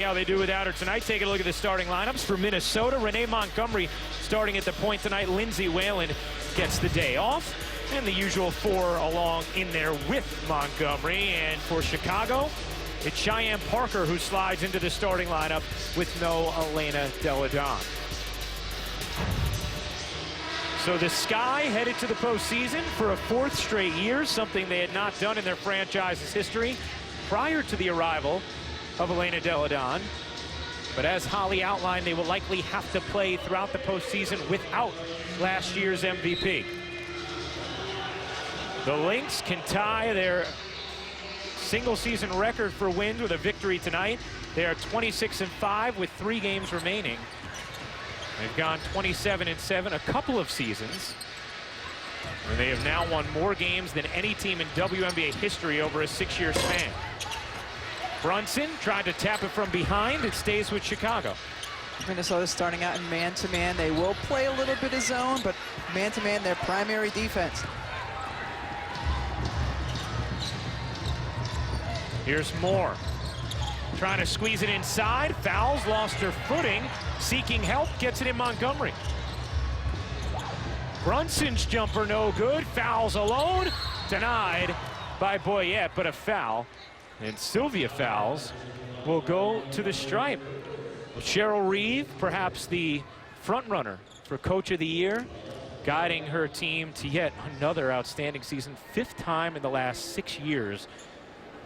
How they do without her tonight. Take a look at the starting lineups for Minnesota. Renee Montgomery starting at the point tonight. Lindsay Whalen gets the day off. And the usual four along in there with Montgomery. And for Chicago, it's Cheyenne Parker who slides into the starting lineup with no Elena Delle Donne. So the Sky headed to the postseason for a fourth straight year, something they had not done in their franchise's history prior to the arrival of Elena Delle Donne. But as Holly outlined, they will likely have to play throughout the postseason without last year's MVP. The Lynx can tie their single-season record for wins with a victory tonight. They are 26-5 with 3 games remaining. They've gone 27-7 a couple of seasons. And they have now won more games than any team in WNBA history over a 6-year span. Brunson tried to tap it from behind. It stays with Chicago. Minnesota starting out in man-to-man. They will play a little bit of zone, but man-to-man, their primary defense. Here's Moore. Trying to squeeze it inside. Fouls, lost her footing. Seeking help, gets it in Montgomery. Brunson's jumper no good. Fouls alone. Denied by Boyette, but a foul. And Sylvia Fowles will go to the stripe. Cheryl Reeve, perhaps the front runner for Coach of the Year, guiding her team to yet another outstanding season. 5th time in the last 6 years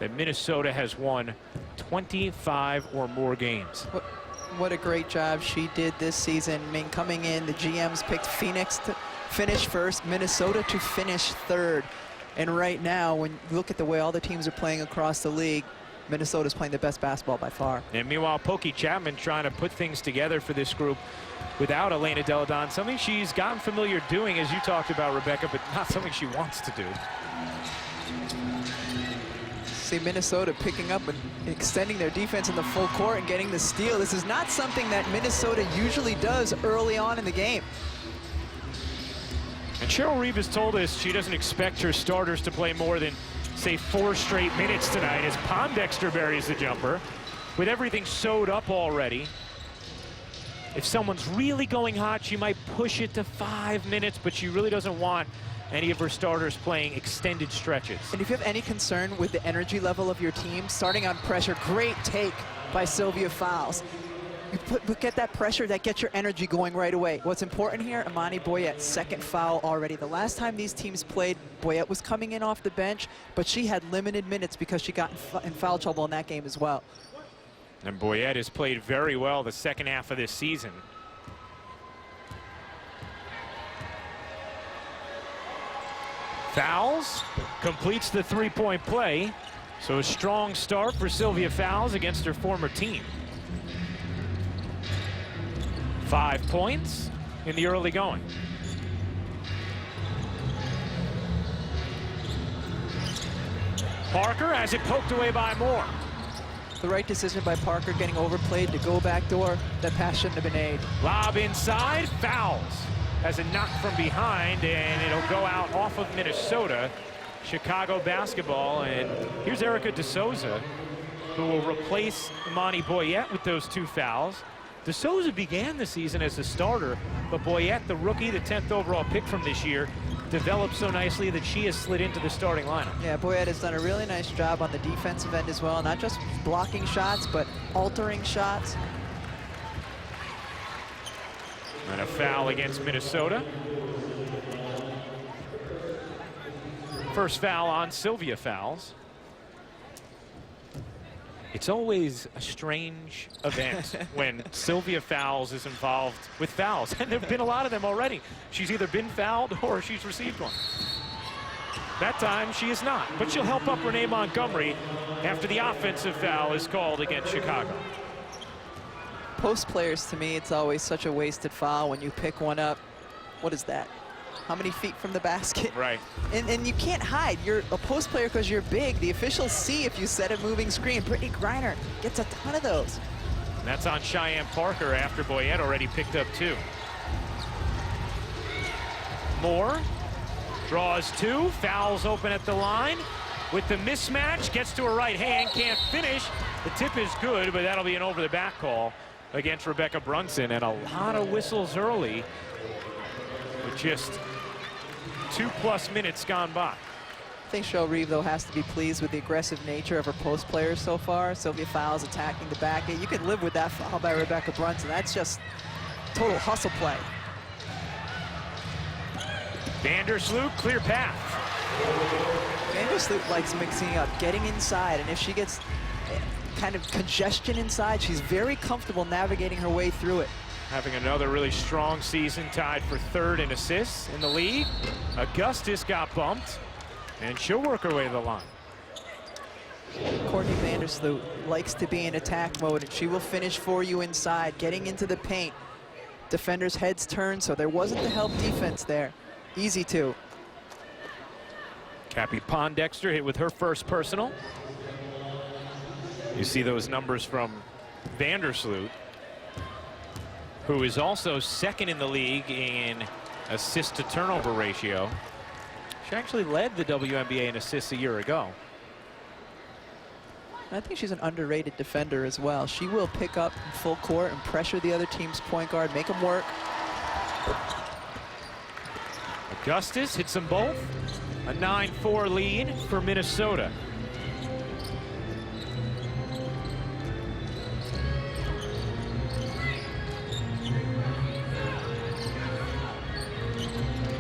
that Minnesota has won 25 or more games. What a great job she did this season. I mean, coming in, the GMs picked Phoenix to finish first, Minnesota to finish 3rd. And right now, when you look at the way all the teams are playing across the league, Minnesota's playing the best basketball by far. And meanwhile, Pokey Chapman trying to put things together for this group without Elena Delle Donne, something she's gotten familiar doing, as you talked about, Rebecca, but not something she wants to do. See Minnesota picking up and extending their defense in the full court and getting the steal. This is not something that Minnesota usually does early on in the game. And Cheryl Reeve has told us she doesn't expect her starters to play more than, say, 4 straight minutes tonight as Pondexter buries the jumper. With everything sewed up already, if someone's really going hot, she might push it to 5 minutes, but she really doesn't want any of her starters playing extended stretches. And if you have any concern with the energy level of your team, starting on pressure, great take by Sylvia Fowles. You get that pressure, that gets your energy going right away. What's important here, Imani Boyette, 2nd foul already. The last time these teams played, Boyette was coming in off the bench, but she had limited minutes because she got in foul trouble in that game as well. And Boyette has played very well the second half of this season. Fowles completes the 3-point play. So a strong start for Sylvia Fowles against her former team. 5 points in the early going. Parker has it poked away by Moore. The right decision by Parker, getting overplayed to go back door. That pass shouldn't have been made. Lob inside, Fowles has a knock from behind, and it'll go out off of Minnesota. Chicago basketball, and here's Erica DeSouza, who will replace Imani Boyette with those 2 fouls. DeSouza began the season as a starter, but Boyette, the rookie, the 10th overall pick from this year, developed so nicely that she has slid into the starting lineup. Yeah, Boyette has done a really nice job on the defensive end as well, not just blocking shots, but altering shots. And a foul against Minnesota. First foul on Sylvia Fowles. It's always a strange event when Sylvia Fowles is involved with fouls, and there have been a lot of them already. She's either been fouled or she's received one. That time she is not, but she'll help up Renee Montgomery after the offensive foul is called against Chicago. Post players, to me, it's always such a wasted foul when you pick one up. What is that? How many feet from the basket? Right. And you can't hide. You're a post player because you're big. The officials see if you set a moving screen. Brittany Griner gets a ton of those. And that's on Cheyenne Parker after Boyette already picked up 2. Moore draws 2, fouls open at the line. With the mismatch, gets to her right hand, can't finish. The tip is good, but that'll be an over-the-back call against Rebecca Brunson, and a lot of whistles early with just 2+ minutes gone by. I think Cheryl Reeve, though, has to be pleased with the aggressive nature of her post players so far. Sylvia Fowles attacking the back. You can live with that foul by Rebecca Brunson. That's just total hustle play. Vandersloot, clear path. Vandersloot likes mixing up, getting inside, and if she gets kind of congestion inside, she's very comfortable navigating her way through it. Having another really strong season, tied for 3rd in assists in the league. Augustus got bumped, and she'll work her way to the line. Courtney Vandersloot likes to be in attack mode, and she will finish for you inside, getting into the paint. Defenders' heads turn, so there wasn't the help defense there. Easy to. Cappy Pondexter hit with her first personal. You see those numbers from Vandersloot, who is also 2nd in the league in assist to turnover ratio. She actually led the WNBA in assists a year ago. I think she's an underrated defender as well. She will pick up in full court and pressure the other team's point guard, make them work. Augustus hits them both. A 9-4 lead for Minnesota.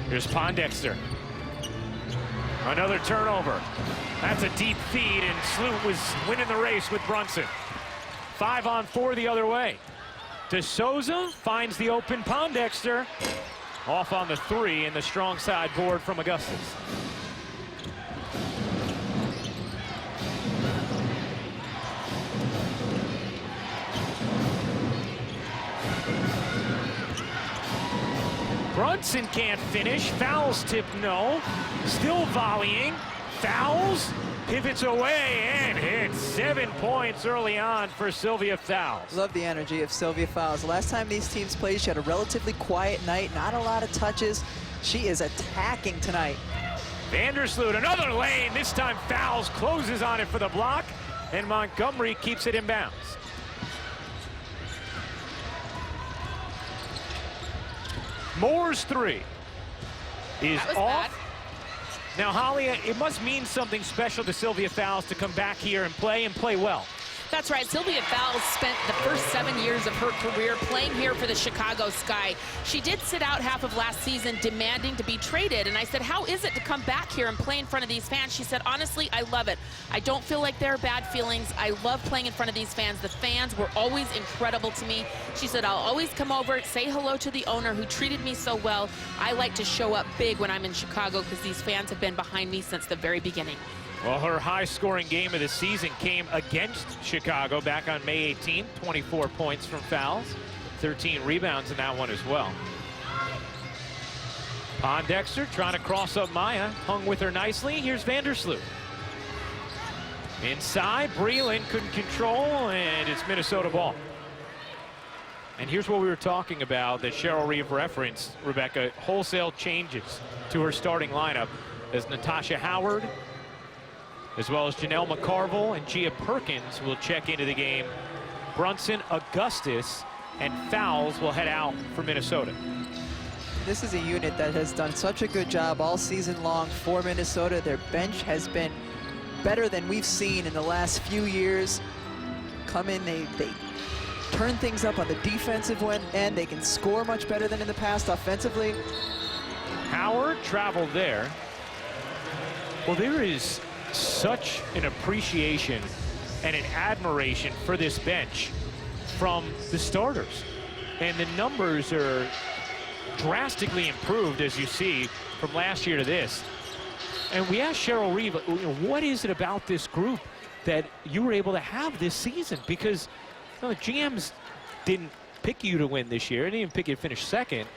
Here's Pondexter. Another turnover. That's a deep feed, and Sloot was winning the race with Brunson. 5-on-4 the other way. De Souza finds the open Pondexter. Off on the 3, and the strong side board from Augustus. Brunson can't finish. Fouls tip, no. Still volleying. Fouls. Pivots away and hits. 7 points early on for Sylvia Fowles. Love the energy of Sylvia Fowles. Last time these teams played, she had a relatively quiet night, not a lot of touches. She is attacking tonight. Vandersloot, another lane. This time Fowles closes on it for the block, and Montgomery keeps it in bounds. Moore's 3 is off. Bad. Now, Holly, it must mean something special to Sylvia Fowles to come back here and play well. That's right. Sylvia Fowles spent the first 7 years of her career playing here for the Chicago Sky. She did sit out half of last season demanding to be traded, and I said, how is it to come back here and play in front of these fans? She said, honestly, I love it. I don't feel like there are bad feelings. I love playing in front of these fans. The fans were always incredible to me. She said, I'll always come over, say hello to the owner who treated me so well. I like to show up big when I'm in Chicago because these fans have been behind me since the very beginning. Well, her high-scoring game of the season came against Chicago back on May 18th. 24 points from Fowles, 13 rebounds in that one as well. Pondexter trying to cross up Maya, hung with her nicely. Here's Vandersloot. Inside, Breland couldn't control, and it's Minnesota ball. And here's what we were talking about that Cheryl Reeve referenced, Rebecca. Wholesale changes to her starting lineup as Natasha Howard, as well as Janelle McCarville and Gia Perkins will check into the game. Brunson, Augustus, and Fowles will head out for Minnesota. This is a unit that has done such a good job all season long for Minnesota. Their bench has been better than we've seen in the last few years. Come in, they turn things up on the defensive end. They can score much better than in the past offensively. Howard traveled there. Well, there is such an appreciation and an admiration for this bench from the starters, and the numbers are drastically improved, as you see, from last year to this. And we asked Cheryl Reeve, what is it about this group that you were able to have this season? Because the GMs didn't pick you to win this year. They didn't even pick you to finish second.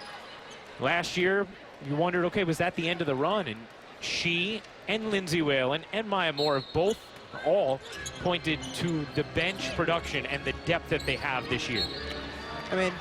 Last year, you wondered, okay, was that the end of the run? And she and Lindsay Whalen and Maya Moore have all pointed to the bench production and the depth that they have this year. I mean,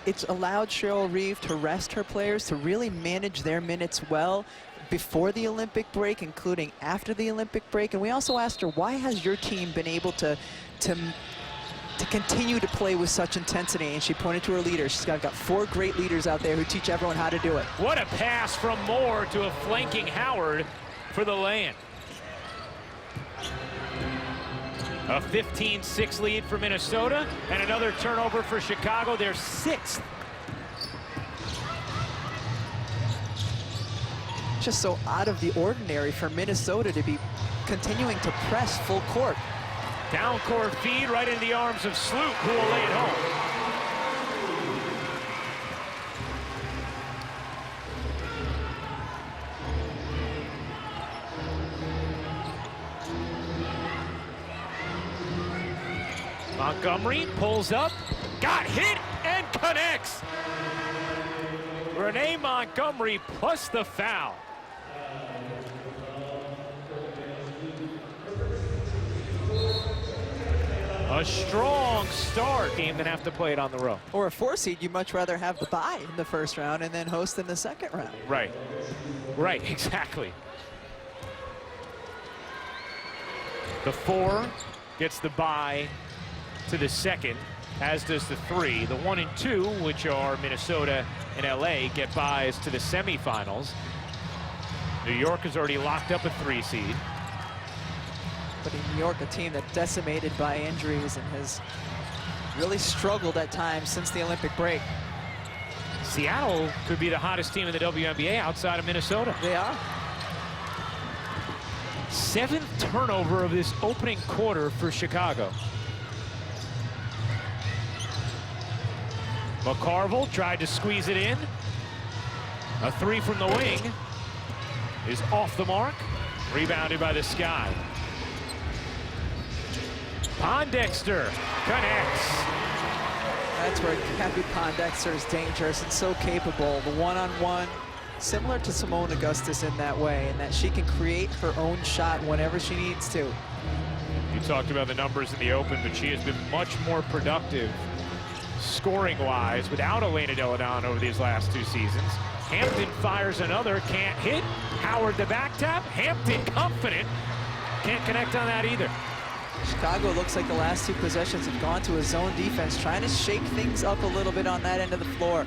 it's allowed Cheryl Reeve to rest her players, to really manage their minutes well before the Olympic break, including after the Olympic break. And we also asked her, why has your team been able to to continue to play with such intensity, and she pointed to her leaders. She's got 4 great leaders out there who teach everyone how to do it. What a pass from Moore to a flanking Howard for the lay-in. A 15-6 lead for Minnesota, and another turnover for Chicago, their 6th. Just so out of the ordinary for Minnesota to be continuing to press full court. Down court feed right into the arms of Sloot, who will lay it home. Montgomery pulls up, got hit, and connects. Renee Montgomery plus the foul. A strong start. Game than have to play it on the road. Or a 4 seed, you'd much rather have the bye in the first round and then host in the second round. Right. Right, exactly. The 4 gets the bye to the second, as does the 3. The 1 and 2, which are Minnesota and LA, get byes to the semifinals. New York has already locked up a 3 seed. But in New York, a team that's decimated by injuries and has really struggled at times since the Olympic break. Seattle could be the hottest team in the WNBA outside of Minnesota. They are. 7th turnover of this opening quarter for Chicago. McCarville tried to squeeze it in. A 3 from the wing is off the mark. Rebounded by the Sky. Pondexter connects. That's where Kathy Pondexter is dangerous and so capable. The one-on-one, similar to Simone Augustus in that way, in that she can create her own shot whenever she needs to. You talked about the numbers in the Open, but she has been much more productive scoring-wise without Elena Delle Donne over these last 2 seasons. Hampton fires another, can't hit. Howard the back tap. Hampton confident, can't connect on that either. Chicago looks like the last 2 possessions have gone to a zone defense, trying to shake things up a little bit on that end of the floor.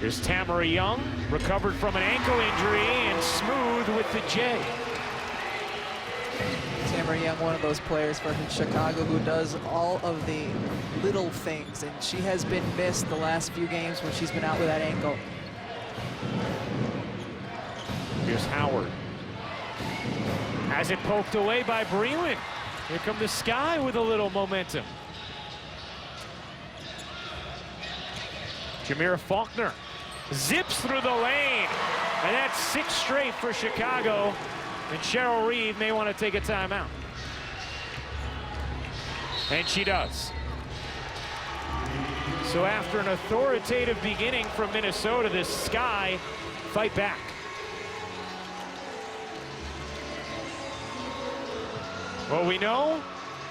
Here's Tamara Young, recovered from an ankle injury and smooth with the J. Tamara Young, one of those players for Chicago who does all of the little things, and she has been missed the last few games when she's been out with that ankle. Here's Howard. Has it poked away by Breland. Here come the Sky with a little momentum. Jamira Faulkner zips through the lane, and that's 6 straight for Chicago, and Cheryl Reeve may want to take a timeout. And she does. So after an authoritative beginning from Minnesota, the Sky fight back. Well, we know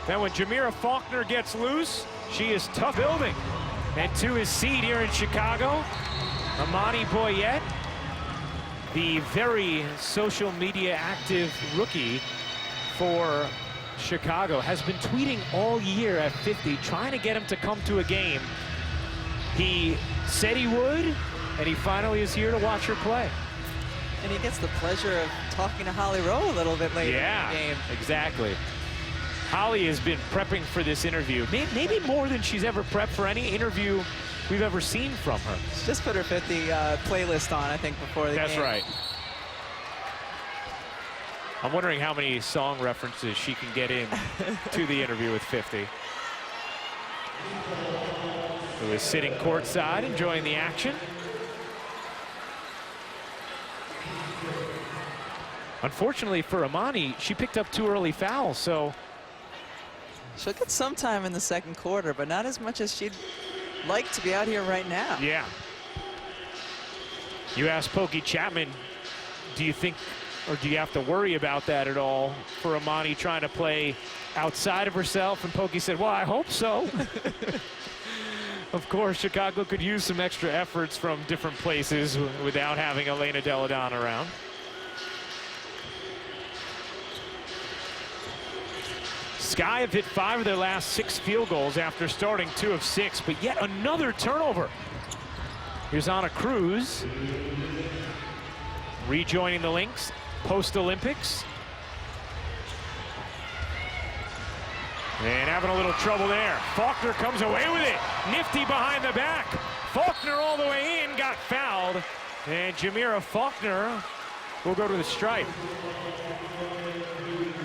that when Jamira Faulkner gets loose, she is tough building. And to his seat here in Chicago, Amani Boyette, the very social media active rookie for Chicago, has been tweeting all year at 50, trying to get him to come to a game. He said he would, and he finally is here to watch her play. And he gets the pleasure of talking to Holly Rowe a little bit later in the game. Exactly. Holly has been prepping for this interview, maybe more than she's ever prepped for any interview we've ever seen from her. She just put her 50 playlist on, I think, before the game. That's right. I'm wondering how many song references she can get in to the interview with 50. Who is sitting courtside, enjoying the action. Unfortunately for Amani, she picked up 2 early fouls, so she'll get some time in the second quarter, but not as much as she'd like to be out here right now. Yeah. You asked Pokey Chapman, do you think, or do you have to worry about that at all for Amani trying to play outside of herself? And Pokey said, well, I hope so. Of course, Chicago could use some extra efforts from different places without having Elena Delle Donne around. Sky have hit 5 of their last 6 field goals after starting 2 of 6, but yet another turnover. Here's Anna Cruz rejoining the Lynx post-Olympics. And having a little trouble there. Faulkner comes away with it. Nifty behind the back. Faulkner all the way in, got fouled. And Jamira Faulkner will go to the stripe.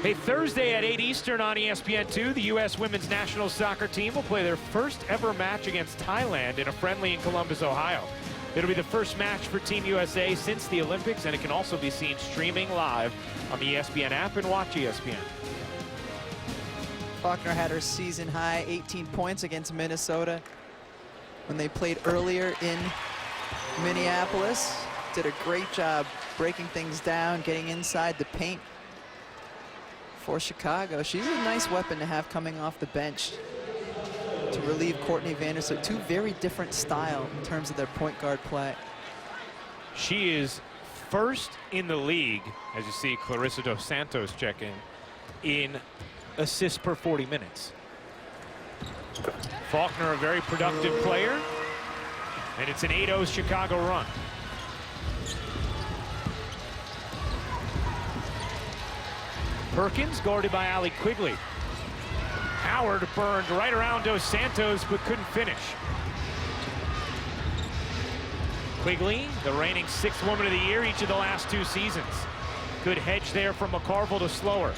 Hey, Thursday at 8 Eastern on ESPN2, the U.S. women's national soccer team will play their first ever match against Thailand in a friendly in Columbus, Ohio. It'll be the first match for Team USA since the Olympics, and it can also be seen streaming live on the ESPN app and watch ESPN. Faulkner had her season high 18 points against Minnesota when they played earlier in Minneapolis. Did a great job breaking things down, getting inside the paint for Chicago. She's a nice weapon to have coming off the bench to relieve Courtney Vandersloot. Two very different styles in terms of their point guard play. She is first in the league, as you see Clarissa Dos Santos check in assists per 40 minutes. Faulkner, a very productive player, and it's an 8-0 Chicago run. Perkins guarded by Allie Quigley. Howard burned right around Dos Santos but couldn't finish. Quigley, the reigning 6th woman of the year each of the last 2 seasons. Good hedge there from McCarville to slow her.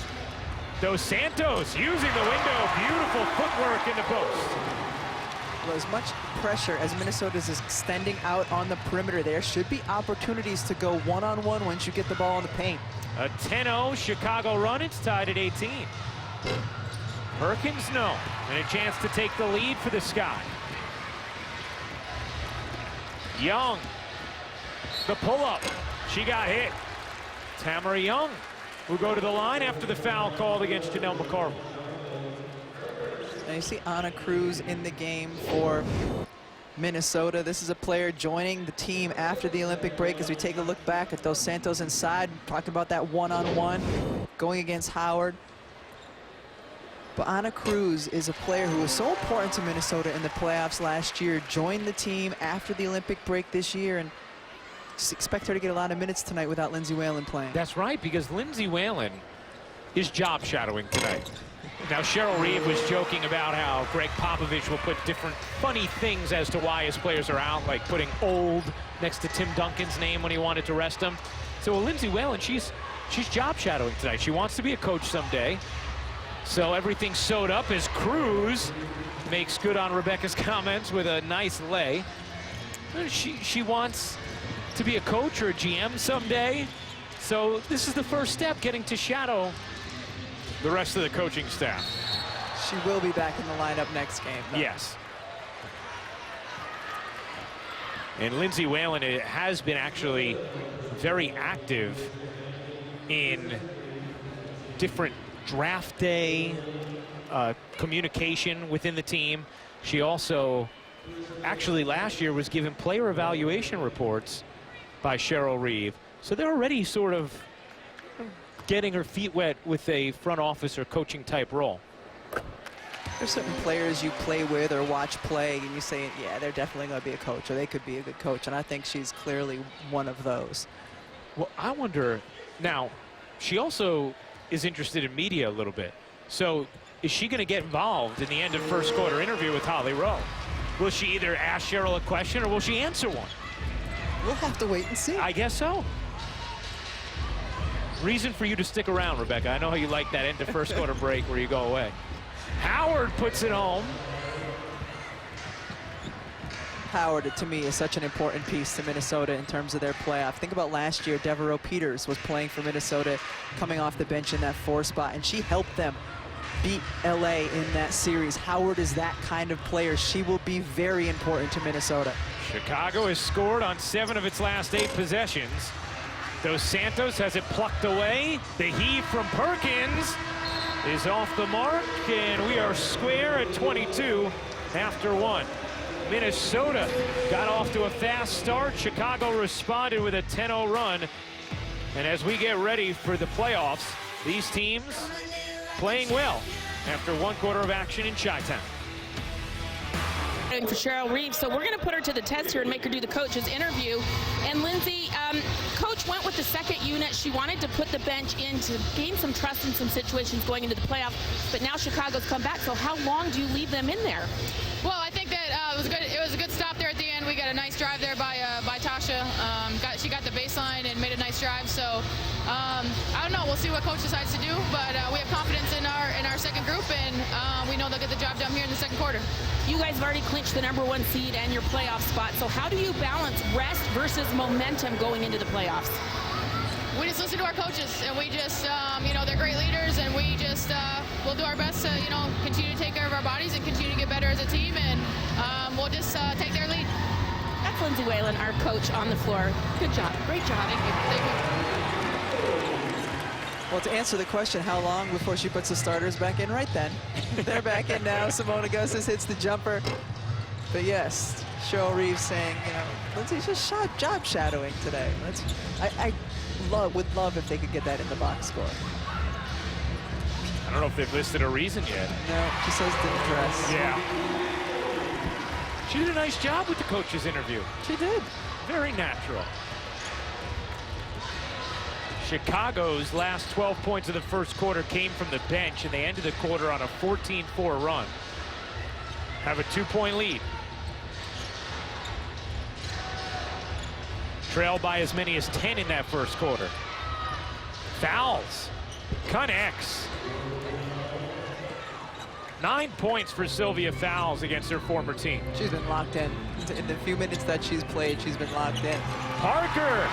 Dos Santos using the window, beautiful footwork in the post. Well, as much pressure as Minnesota is extending out on the perimeter, there should be opportunities to go one-on-one once you get the ball in the paint. A 10-0 Chicago run, it's tied at 18. Perkins, no, and a chance to take the lead for the Sky. Young, the pull-up, she got hit. Tamara Young will go to the line after the foul called against Janelle McCarville. Now you see Anna Cruz in the game for Minnesota. This is a player joining the team after the Olympic break as we take a look back at Dos Santos inside. Talked about that one-on-one going against Howard. But Anna Cruz is a player who was so important to Minnesota in the playoffs last year, joined the team after the Olympic break this year, and just expect her to get a lot of minutes tonight without Lindsay Whalen playing. That's right, because Lindsay Whalen is job shadowing tonight. Now, Cheryl Reeve was joking about how Greg Popovich will put different funny things as to why his players are out, like putting old next to Tim Duncan's name when he wanted to rest him. So Lindsay Whalen, she's job shadowing tonight. She wants to be a coach someday. So everything's sewed up as Cruz makes good on Rebecca's comments with a nice lay. She wants to be a coach or a GM someday. So this is the first step, getting to shadow the rest of the coaching staff. She will be back in the lineup next game, though. Yes. And Lindsay Whalen has been actually very active in different draft day communication within the team. She also actually last year was given player evaluation reports by Cheryl Reeve. So they're already sort of getting her feet wet with a front office or coaching type role. There's certain players you play with or watch play and you say, yeah, they're definitely going to be a coach, or they could be a good coach, and I think she's clearly one of those. Well, I wonder, now, she also is interested in media a little bit. So is she going to get involved in the end of first quarter interview with Holly Rowe? Will she either ask Cheryl a question or will she answer one? We'll have to wait and see. I guess so. Reason for you to stick around, Rebecca. I know how you like that end of first quarter break where you go away. Howard puts it home. Howard, to me, is such an important piece to Minnesota in terms of their playoff. Think about last year, Devereaux Peters was playing for Minnesota, coming off the bench in that 4 spot, and she helped them beat LA in that series. Howard is that kind of player. She will be very important to Minnesota. Chicago has scored on 7 of its last 8 possessions. Dos Santos has it plucked away. The heave from Perkins is off the mark, and we are square at 22 after 1. Minnesota got off to a fast start. Chicago responded with a 10-0 run. And as we get ready for the playoffs, these teams playing well. after 1 quarter of action in Chi-Town. For Cheryl Reeves, so we're going to put her to the test here and make her do the coach's interview. And Lindsay, coach went with the second unit. She wanted to put the bench in to gain some trust in some situations going into the playoff, but now Chicago's come back. So how long do you leave them in there? Well, I think that it was a good stop there at the end. We got a nice drive there by Tasha. She got the baseline and made a nice drive. So I don't know. We'll see what coach decides to do, but we have confidence in our second group, and we know they'll get the job done here in the second quarter. You guys have already clinched the #1 seed and your playoff spot. So how do you balance rest versus momentum going into the playoffs? We just listen to our coaches, and we just, they're great leaders, and we just, we'll do our best to, continue to take care of our bodies and continue to get better as a team, and we'll just take their lead. That's Lindsay Whalen, our coach on the floor. Good job. Great job. Thank you. Thank you. Well, to answer the question, how long before she puts the starters back in? Right then. They're back in now. Simona Gosses hits the jumper. But yes, Cheryl Reeves saying, Lindsay's just job shadowing today. I would love if they could get that in the box score. I don't know if they've listed a reason yet. No, she says didn't dress. Yeah. She did a nice job with the coach's interview. She did. Very natural. Chicago's last 12 points of the first quarter came from the bench, and they ended the quarter on a 14-4 run. Have a 2-point lead. Trailed by as many as 10 in that first quarter. Fouls. Connects. 9 points for Sylvia Fowles against her former team. She's been locked in. In the few minutes that she's played, she's been locked in. Parker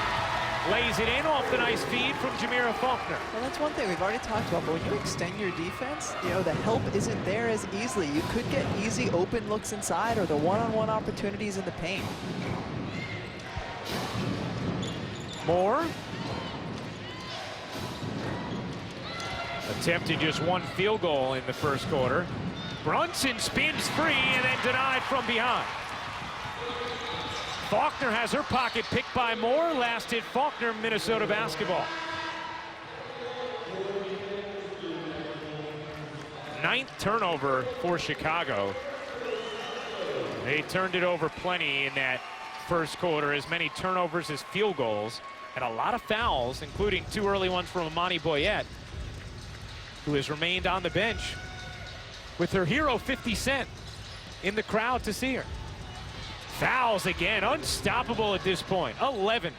lays it in off the nice feed from Jamira Faulkner. Well, that's one thing we've already talked about, but when you extend your defense, the help isn't there as easily. You could get easy open looks inside or the one-on-one opportunities in the paint. Moore. Attempting just 1 field goal in the first quarter. Brunson spins free and then denied from behind. Faulkner has her pocket picked by Moore. Last hit Faulkner, Minnesota basketball. 9th turnover for Chicago. They turned it over plenty in that first quarter, as many turnovers as field goals, and a lot of fouls, including 2 early ones from Imani Boyette, who has remained on the bench with her hero 50 Cent in the crowd to see her. Fouls again, unstoppable at this point, 11.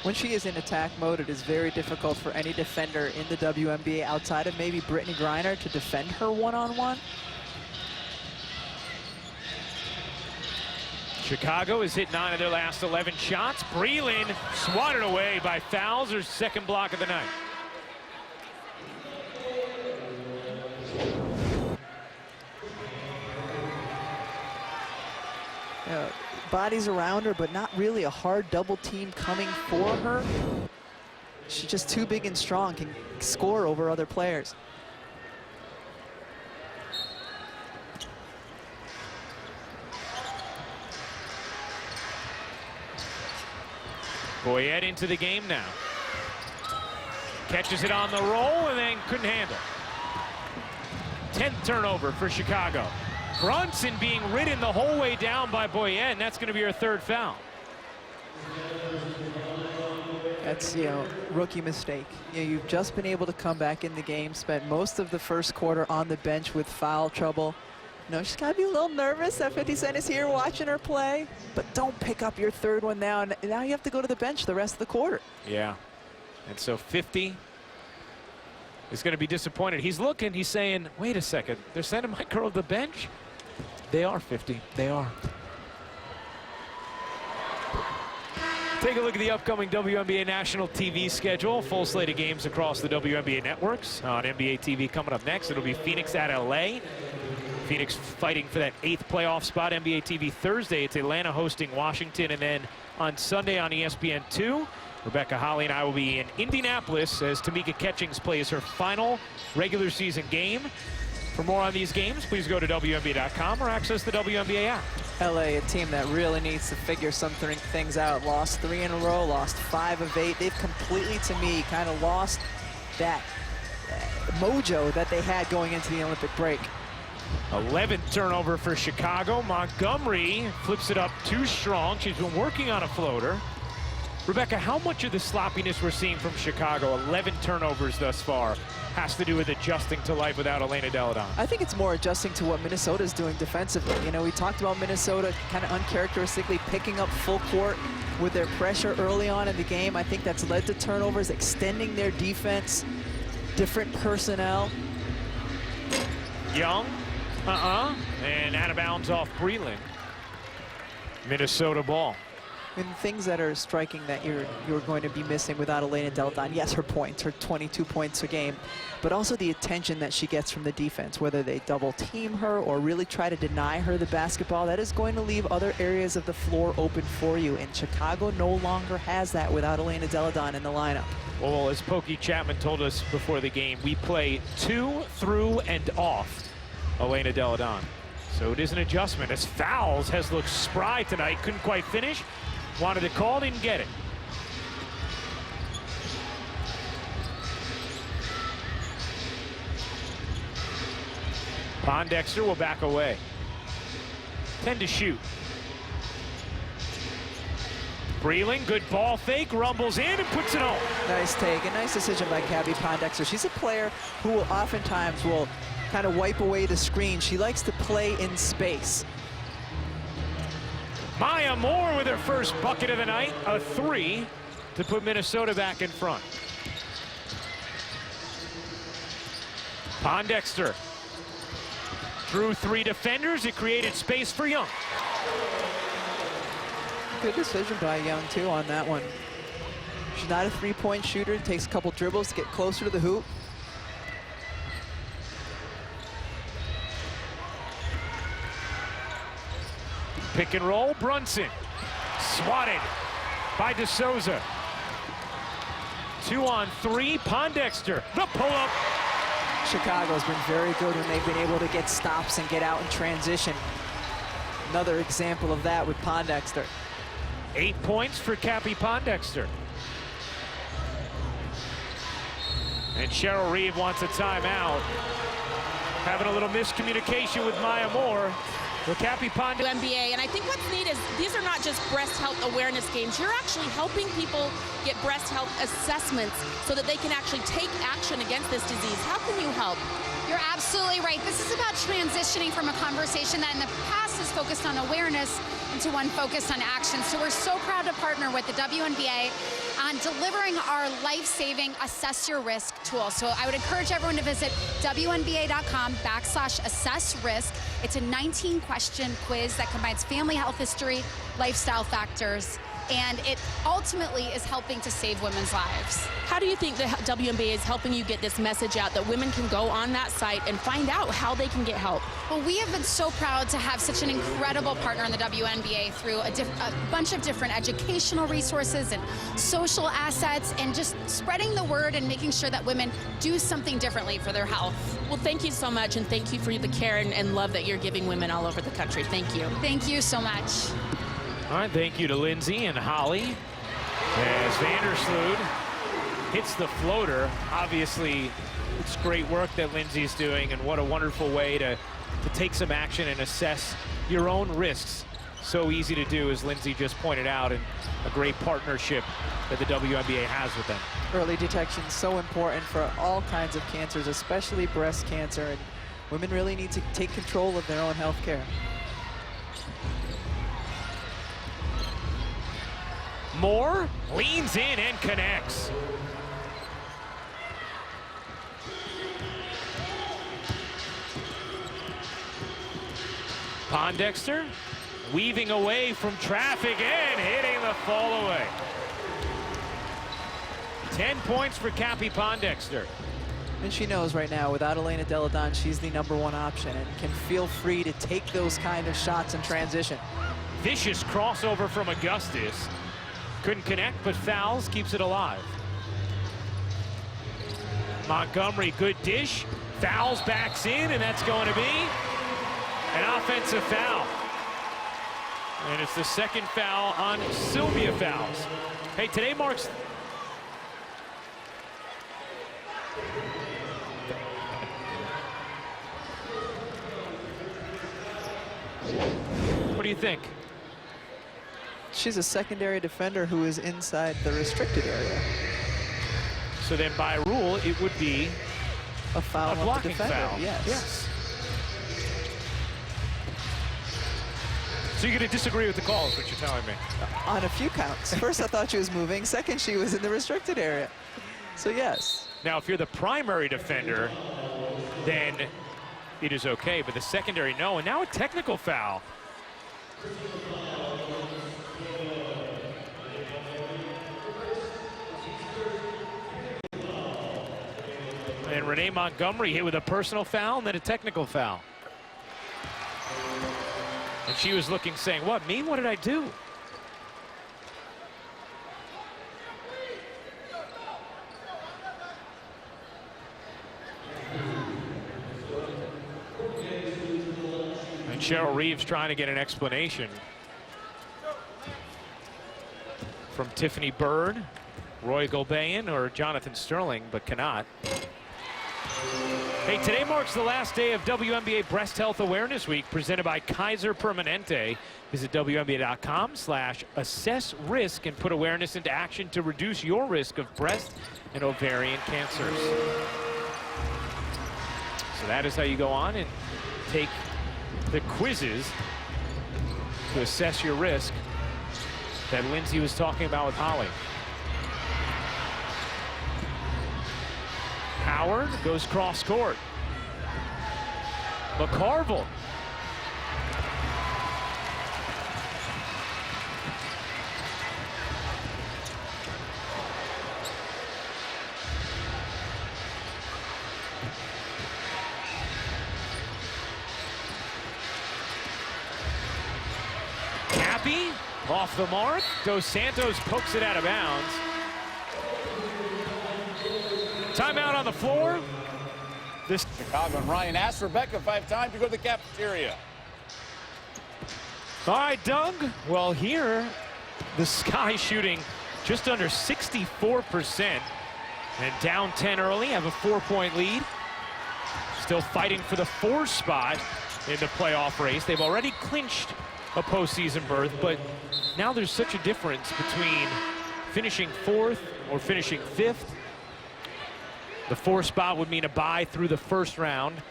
When she is in attack mode, it is very difficult for any defender in the WNBA outside of maybe Brittany Griner to defend her one-on-one. Chicago has hit 9 of their last 11 shots. Breland swatted away by Fowles, her second block of the night. Bodies around her, but not really a hard double team coming for her. She's just too big and strong, can score over other players. Boyette into the game now. Catches it on the roll and then couldn't handle. 10th turnover for Chicago. Brunson being ridden the whole way down by Boyette, and that's going to be her 3rd foul. That's, rookie mistake. You've just been able to come back in the game, spent most of the first quarter on the bench with foul trouble. She's got to be a little nervous that 50 Cent is here watching her play, but don't pick up your 3rd one now, and now you have to go to the bench the rest of the quarter. Yeah, and so 50 is going to be disappointed. He's looking, he's saying, wait a second, they're sending my girl to the bench? They are 50, they are. Take a look at the upcoming WNBA national TV schedule. Full slate of games across the WNBA networks. On NBA TV coming up next, it'll be Phoenix at LA. Phoenix fighting for that 8th playoff spot. NBA TV Thursday, it's Atlanta hosting Washington. And then on Sunday on ESPN2, Rebecca Holly and I will be in Indianapolis as Tamika Catchings plays her final regular season game. For more on these games, please go to WNBA.com or access the WNBA app. LA, a team that really needs to figure some things out. Lost 3 in a row, lost 5 of 8. They've completely, to me, kind of lost that mojo that they had going into the Olympic break. 11th turnover for Chicago. Montgomery flips it up too strong. She's been working on a floater. Rebecca, how much of the sloppiness we're seeing from Chicago, 11 turnovers thus far, has to do with adjusting to life without Elena Delle Donne? I think it's more adjusting to what Minnesota's doing defensively. You know, we talked about Minnesota kind of uncharacteristically picking up full court with their pressure early on in the game. I think that's led to turnovers, extending their defense, different personnel. Young, and out of bounds off Breland. Minnesota ball. And things that are striking that you're going to be missing without Elena Delle Donne. Yes, her points, her 22 points a game, but also the attention that she gets from the defense, whether they double team her or really try to deny her the basketball. That is going to leave other areas of the floor open for you, and Chicago no longer has that without Elena Delle Donne in the lineup. Well, as Pokey Chapman told us before the game, we play to, through, and off Elena Delle Donne. So it is an adjustment as Fowles has looked spry tonight, couldn't quite finish. Wanted to call, didn't get it. Pondexter will back away. 10 to shoot. Breland, good ball fake, rumbles in and puts it on. Nice take, a nice decision by Gabby Pondexter. She's a player who will oftentimes kind of wipe away the screen. She likes to play in space. Maya Moore with her first bucket of the night, a 3 to put Minnesota back in front. Pondexter through 3 defenders. It created space for Young. Good decision by Young, too, on that one. She's not a three-point shooter. Takes a couple dribbles to get closer to the hoop. Pick and roll, Brunson. Swatted by DeSouza. 2 on 3, Pondexter, the pull-up. Chicago's been very good when they've been able to get stops and get out in transition. Another example of that with Pondexter. 8 points for Cappy Pondexter. And Cheryl Reeve wants a timeout. Having a little miscommunication with Maya Moore. Well, Cappy Pondexter. NBA, and I think what's neat is these are not just breast health awareness games. You're actually helping people get breast health assessments so that they can actually take action against this disease. How can you help? You're absolutely right. This is about transitioning from a conversation that in the past is focused on awareness into one focused on action. So we're so proud to partner with the WNBA on delivering our life-saving Assess Your Risk tool. So I would encourage everyone to visit WNBA.com/assess-risk. It's a 19-question quiz that combines family health history, lifestyle factors, and it ultimately is helping to save women's lives. How do you think the WNBA is helping you get this message out that women can go on that site and find out how they can get help? Well, we have been so proud to have such an incredible partner in the WNBA through a bunch of different educational resources and social assets, and just spreading the word and making sure that women do something differently for their health. Well, thank you so much, and thank you for the care and love that you're giving women all over the country. Thank you. Thank you so much. All right, thank you to Lindsay and Holly. As Vandersloot hits the floater, obviously it's great work that Lindsay's doing, and what a wonderful way to take some action and assess your own risks. So easy to do, as Lindsay just pointed out, and a great partnership that the WNBA has with them. Early detection is so important for all kinds of cancers, especially breast cancer, and women really need to take control of their own health care. Moore leans in and connects. Pondexter weaving away from traffic and hitting the fall away. 10 points for Cappy Pondexter. And she knows right now, without Elena Delle Donne, she's the #1 option and can feel free to take those kind of shots in transition. Vicious crossover from Augustus. Couldn't connect, but Fowles keeps it alive. Montgomery, good dish. Fowles backs in, and that's going to be an offensive foul. And it's the second foul on Sylvia Fowles. Hey, today marks do you think? She's a secondary defender who is inside the restricted area. So then by rule, it would be A foul a of the blocking defender. foul. Yes. So you're going to disagree with the call, is what you're telling me? On a few counts. First, I thought she was moving. Second, she was in the restricted area. So yes. Now, if you're the primary defender, then it is okay. But the secondary, no. And now a technical foul. And Renee Montgomery hit with a personal foul and then a technical foul. And she was looking, saying, what, me? What did I do? And Cheryl Reeves trying to get an explanation from Tiffany Bird, Roy Gulbayan, or Jonathan Sterling, but cannot. Hey, today marks the last day of WNBA Breast Health Awareness Week, presented by Kaiser Permanente. Visit WNBA.com/assess risk and put awareness into action to reduce your risk of breast and ovarian cancers. So that is how you go on and take the quizzes to assess your risk that Lindsay was talking about with Holly. Howard goes cross court. McCarville. Cappy off the mark. Dos Santos pokes it out of bounds. Timeout on the floor. This Chicago and Ryan asked Rebecca if I have time to go to the cafeteria. All right, Doug. Well, here, the Sky shooting just under 64%. And down 10 early, have a 4-point lead. Still fighting for the 4 spot in the playoff race. They've already clinched a postseason berth, but now there's such a difference between finishing 4th or finishing 5th. The 4 spot would mean a bye through the first round,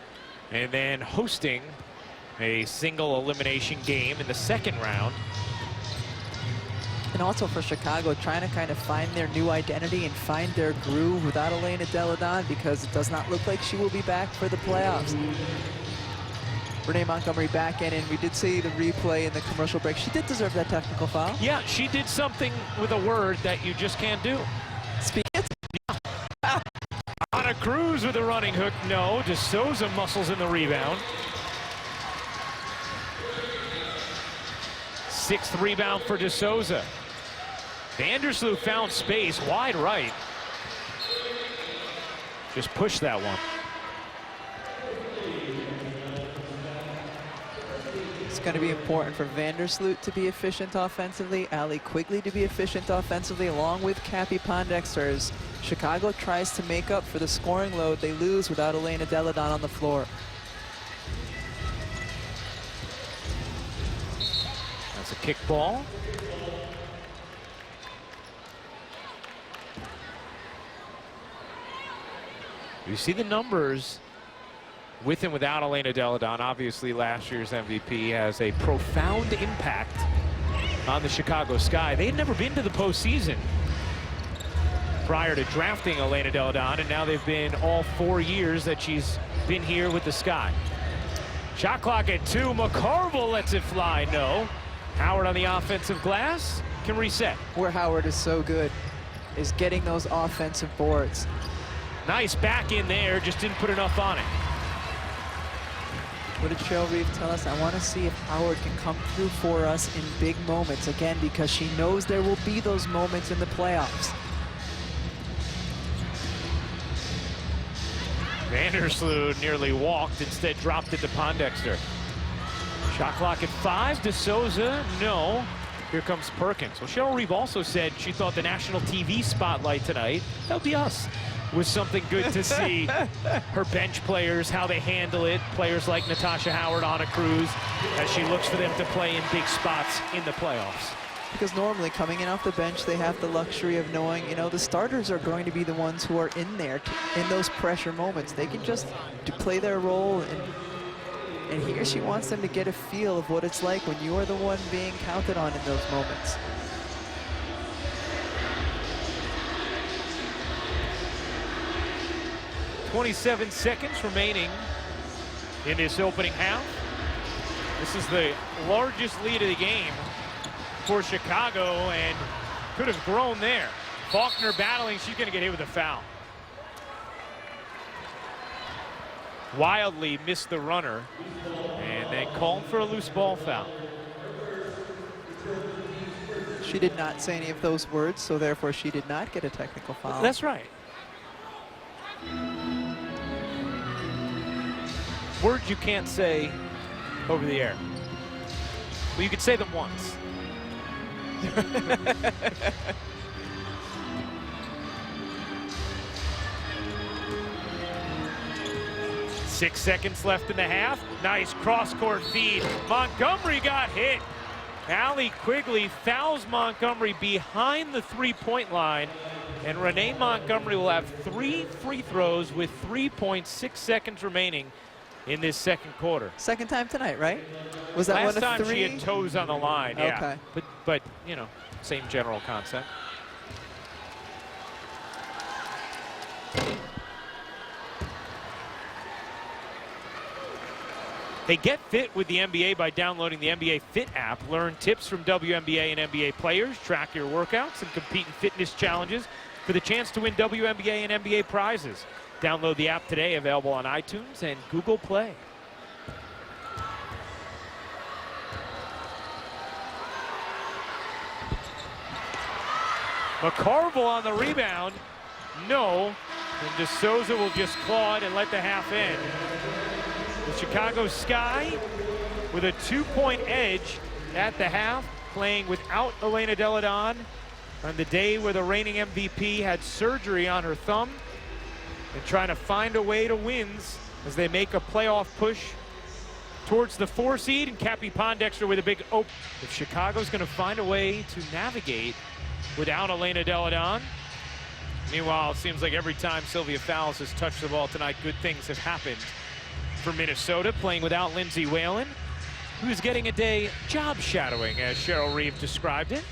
and then hosting a single elimination game in the second round. And also for Chicago, trying to kind of find their new identity and find their groove without Elena Deladon, because it does not look like she will be back for the playoffs. Renee Montgomery back in, and we did see the replay in the commercial break. She did deserve that technical foul. Yeah, she did something with a word that you just can't do. Speak it. On a cruise with a running hook, no. DeSouza muscles in the rebound. 6th rebound for DeSouza. Vandersloot found space wide right. Just push that one. It's going to be important for Vandersloot to be efficient offensively, Allie Quigley to be efficient offensively, along with Cappy Pondexter. As Chicago tries to make up for the scoring load they lose without Elena Deladon on the floor. That's a kick ball. You see the numbers with and without Elena Deladon. Obviously, last year's MVP has a profound impact on the Chicago Sky. They had never been to the postseason prior to drafting Elena Deladon, and now they've been all 4 years that she's been here with the Sky. Shot clock at 2. McCarville lets it fly. No. Howard on the offensive glass can reset. Where Howard is so good is getting those offensive boards. Nice back in there, just didn't put enough on it. What did Cheryl Reeve tell us? I want to see if Howard can come through for us in big moments, again, because she knows there will be those moments in the playoffs. Vandersloot nearly walked, instead dropped it to Pondexter. Shot clock at 5. DeSouza, no. Here comes Perkins. Well, Cheryl Reeve also said she thought the national TV spotlight tonight, that would be us, was something good to see. Her bench players, how they handle it. Players like Natasha Howard, Anna Cruz, as she looks for them to play in big spots in the playoffs. Because normally coming in off the bench, they have the luxury of knowing, you know, the starters are going to be the ones who are in there in those pressure moments. They can just play their role, and here she wants them to get a feel of what it's like when you are the one being counted on in those moments. .27 seconds remaining in this opening half. This is the largest lead of the game for Chicago and could have grown there. Faulkner battling, she's gonna get hit with a foul. Wildly missed the runner and then called for a loose ball foul. She did not say any of those words, so therefore she did not get a technical foul. That's right. Words you can't say over the air. Well, you could say them once. 6 seconds left in the half. Nice cross-court feed. Montgomery got hit. Allie Quigley fouls Montgomery behind the three-point line, and Renee Montgomery will have 3 free throws with 3.6 seconds remaining in this second quarter. Second time tonight, right? Was that Last one of time 3? she had toes on the line, yeah. Okay. But you know, same general concept. They get fit with the NBA by downloading the NBA Fit app. Learn tips from WNBA and NBA players, track your workouts, and compete in fitness challenges for the chance to win WNBA and NBA prizes. Download the app today, available on iTunes and Google Play. McCarville on the rebound. No. And DeSouza will just claw it and let the half end. The Chicago Sky with a 2-point edge at the half, playing without Elena Delle Donne on the day where the reigning MVP had surgery on her thumb, and trying to find a way to wins as they make a playoff push towards the 4 seed, and Cappie Pondexter with a big open. If Chicago's going to find a way to navigate without Elena Delle Donne. Meanwhile, it seems like every time Sylvia Fowles has touched the ball tonight, good things have happened for Minnesota, playing without Lindsay Whalen, who's getting a day job shadowing, as Cheryl Reeve described it.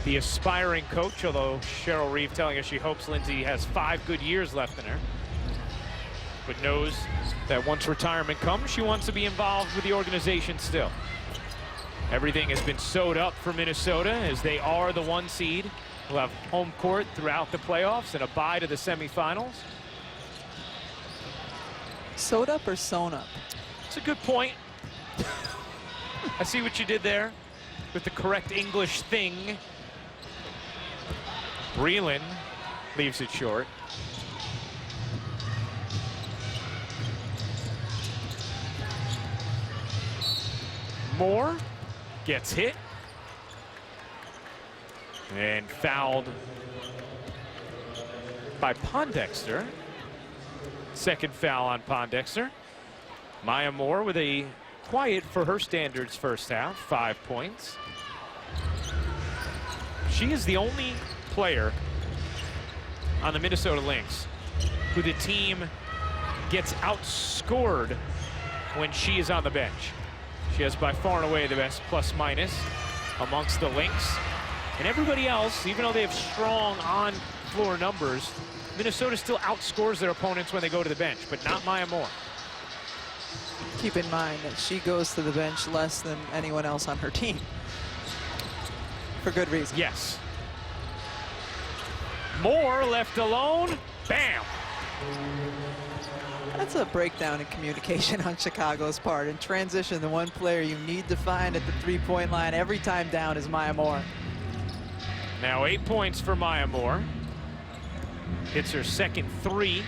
The aspiring coach, although Cheryl Reeve telling us she hopes Lindsay has 5 good years left in her, but knows that once retirement comes, she wants to be involved with the organization still. Everything has been sewed up for Minnesota as they are the 1 seed. We'll have home court throughout the playoffs and a bye to the semifinals. Sewed up or sewn up? It's a good point. I see what you did there with the correct English thing. Breland leaves it short. Moore gets hit and fouled by Pondexter. Second foul on Pondexter. Maya Moore with a quiet, for her standards, first half, 5 points. She is the only player on the Minnesota Lynx who the team gets outscored when she is on the bench. She has by far and away the best plus-minus amongst the Lynx. And everybody else, even though they have strong on-floor numbers, Minnesota still outscores their opponents when they go to the bench, but not Maya Moore. Keep in mind that she goes to the bench less than anyone else on her team. For good reason. Yes. Moore left alone. Bam! That's a breakdown in communication on Chicago's part. In transition, the one player you need to find at the three-point line every time down is Maya Moore. Now 8 points for Maya Moore. Hits her second 3.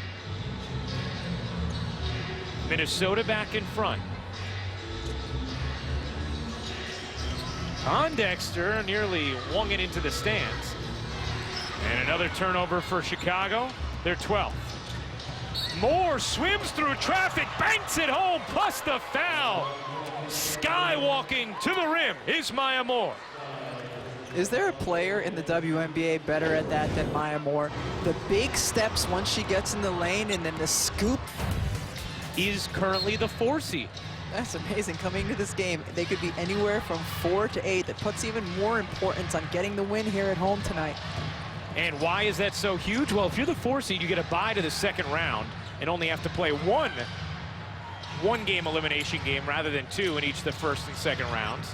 Minnesota back in front. Pondexter nearly wung it into the stands. And another turnover for Chicago, their 12th. Moore swims through traffic, banks it home, plus the foul. Skywalking to the rim is Maya Moore. Is there a player in the WNBA better at that than Maya Moore? The big steps once she gets in the lane, and then the scoop. Is currently the 4 seed. That's amazing. Coming into this game, they could be anywhere from 4 to 8. That puts even more importance on getting the win here at home tonight. And why is that so huge? Well, if you're the 4 seed, you get a bye to the second round and only have to play one game elimination game rather than 2 in each of the first and second rounds.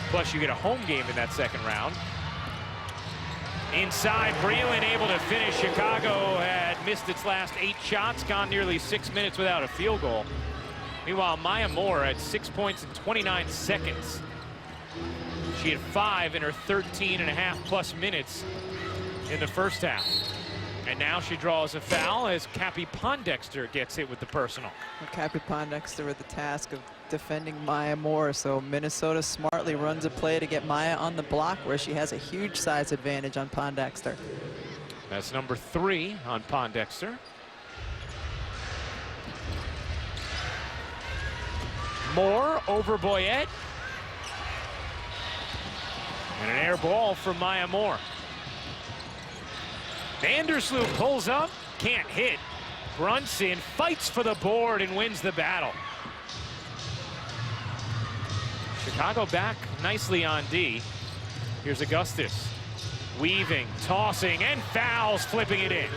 Plus, you get a home game in that second round. Inside, Breland able to finish. Chicago had missed its last 8 shots, gone nearly 6 minutes without a field goal. Meanwhile, Maya Moore had 6 points in 29 seconds. She had 5 in her 13.5+ minutes in the first half. And now she draws a foul as Cappy Pondexter gets hit with the personal. Cappy Pondexter with the task of defending Maya Moore, so Minnesota smartly runs a play to get Maya on the block where she has a huge size advantage on Pondexter. That's number 3 on Pondexter. Moore over Boyette. And an air ball from Maya Moore. Vandersloot pulls up, can't hit. Brunson fights for the board and wins the battle. Chicago back nicely on D. Here's Augustus. Weaving, tossing, and fouls, flipping it in.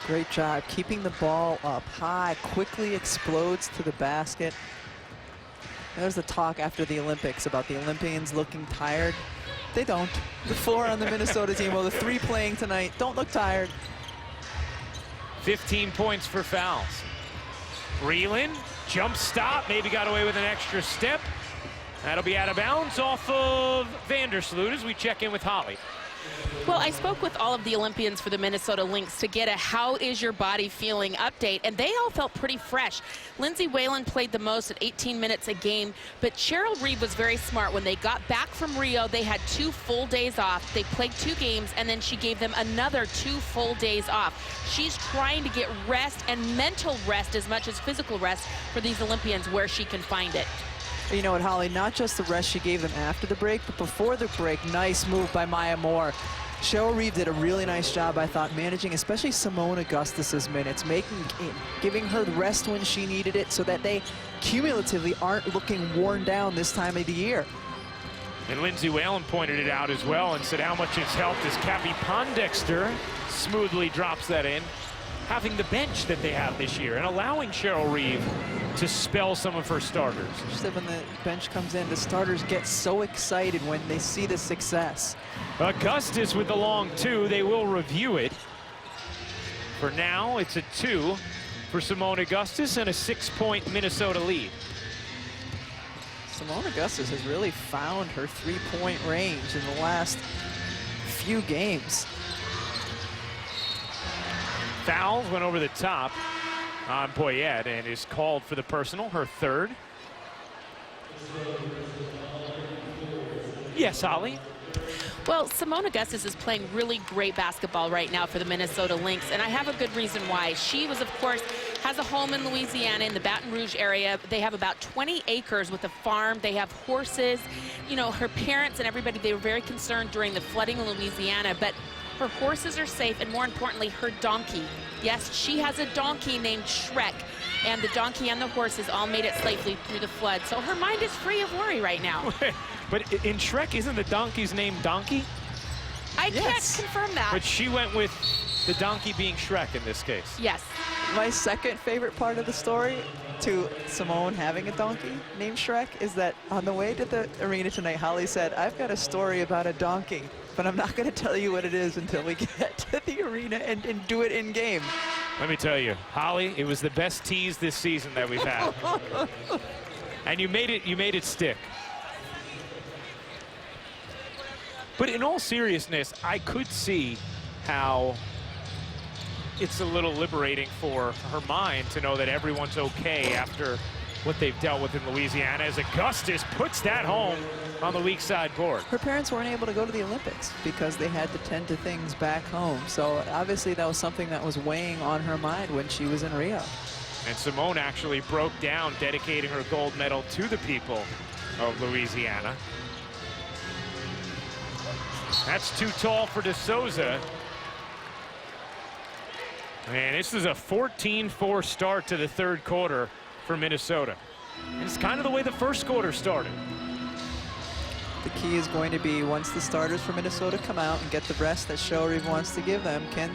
Great job keeping the ball up high, quickly explodes to the basket. There's the talk after the Olympics about the Olympians looking tired. They don't. The 4 on the Minnesota team, well, the 3 playing tonight don't look tired. 15 points for fouls. Breland, jump stop, maybe got away with an extra step. That'll be out of bounds off of Vandersloot as we check in with Holly. Well, I spoke with all of the Olympians for the Minnesota Lynx to get a how is your body feeling update, and they all felt pretty fresh. Lindsay Whalen played the most at 18 minutes a game, but Cheryl Reeve was very smart. When they got back from Rio, they had 2 full days off. They played 2 games, and then she gave them another 2 full days off. She's trying to get rest and mental rest as much as physical rest for these Olympians where she can find it. You know what, Holly, not just the rest she gave them after the break, but before the break, nice move by Maya Moore. Cheryl Reeve did a really nice job, I thought, managing especially Simone Augustus's minutes, giving her the rest when she needed it so that they cumulatively aren't looking worn down this time of the year. And Lindsay Whalen pointed it out as well and said how much it's helped as Cappy Pondexter smoothly drops that in, having the bench that they have this year and allowing Cheryl Reeve to spell some of her starters. She said when the bench comes in, the starters get so excited when they see the success. Augustus with the long 2. They will review it. For now, it's a 2 for Simone Augustus and a 6-point Minnesota lead. Simone Augustus has really found her 3-point range in the last few games. Fouls went over the top on Boyette and is called for the personal, her 3rd. Yes, Holly? Well, Simone Augustus is playing really great basketball right now for the Minnesota Lynx, and I have a good reason why. She was, of course, has a home in Louisiana in the Baton Rouge area. They have about 20 acres with a farm. They have horses. You know, her parents and everybody, they were very concerned during the flooding in Louisiana, but her horses are safe, and more importantly, her donkey. Yes, she has a donkey named Shrek, and the donkey and the horses all made it safely through the flood. So her mind is free of worry right now. But in Shrek, isn't the donkey's name Donkey? I can't confirm that. But she went with the donkey being Shrek in this case. Yes. My second favorite part of the story to Simone having a donkey named Shrek is that on the way to the arena tonight, Holly said, I've got a story about a donkey, but I'm not going to tell you what it is until we get to the arena and do it in game. Let me tell you, Holly, it was the best tease this season that we've had. And you made it stick. But in all seriousness, I could see how it's a little liberating for her mind to know that everyone's okay after what they've dealt with in Louisiana as Augustus puts that home on the weak side board. Her parents weren't able to go to the Olympics because they had to tend to things back home. So obviously that was something that was weighing on her mind when she was in Rio. And Simone actually broke down, dedicating her gold medal to the people of Louisiana. That's too tall for De Souza. And this is a 14-4 start to the third quarter for Minnesota. And it's kind of the way the first quarter started. The key is going to be, once the starters for Minnesota come out and get the rest that Cheryl Reeve wants to give them, can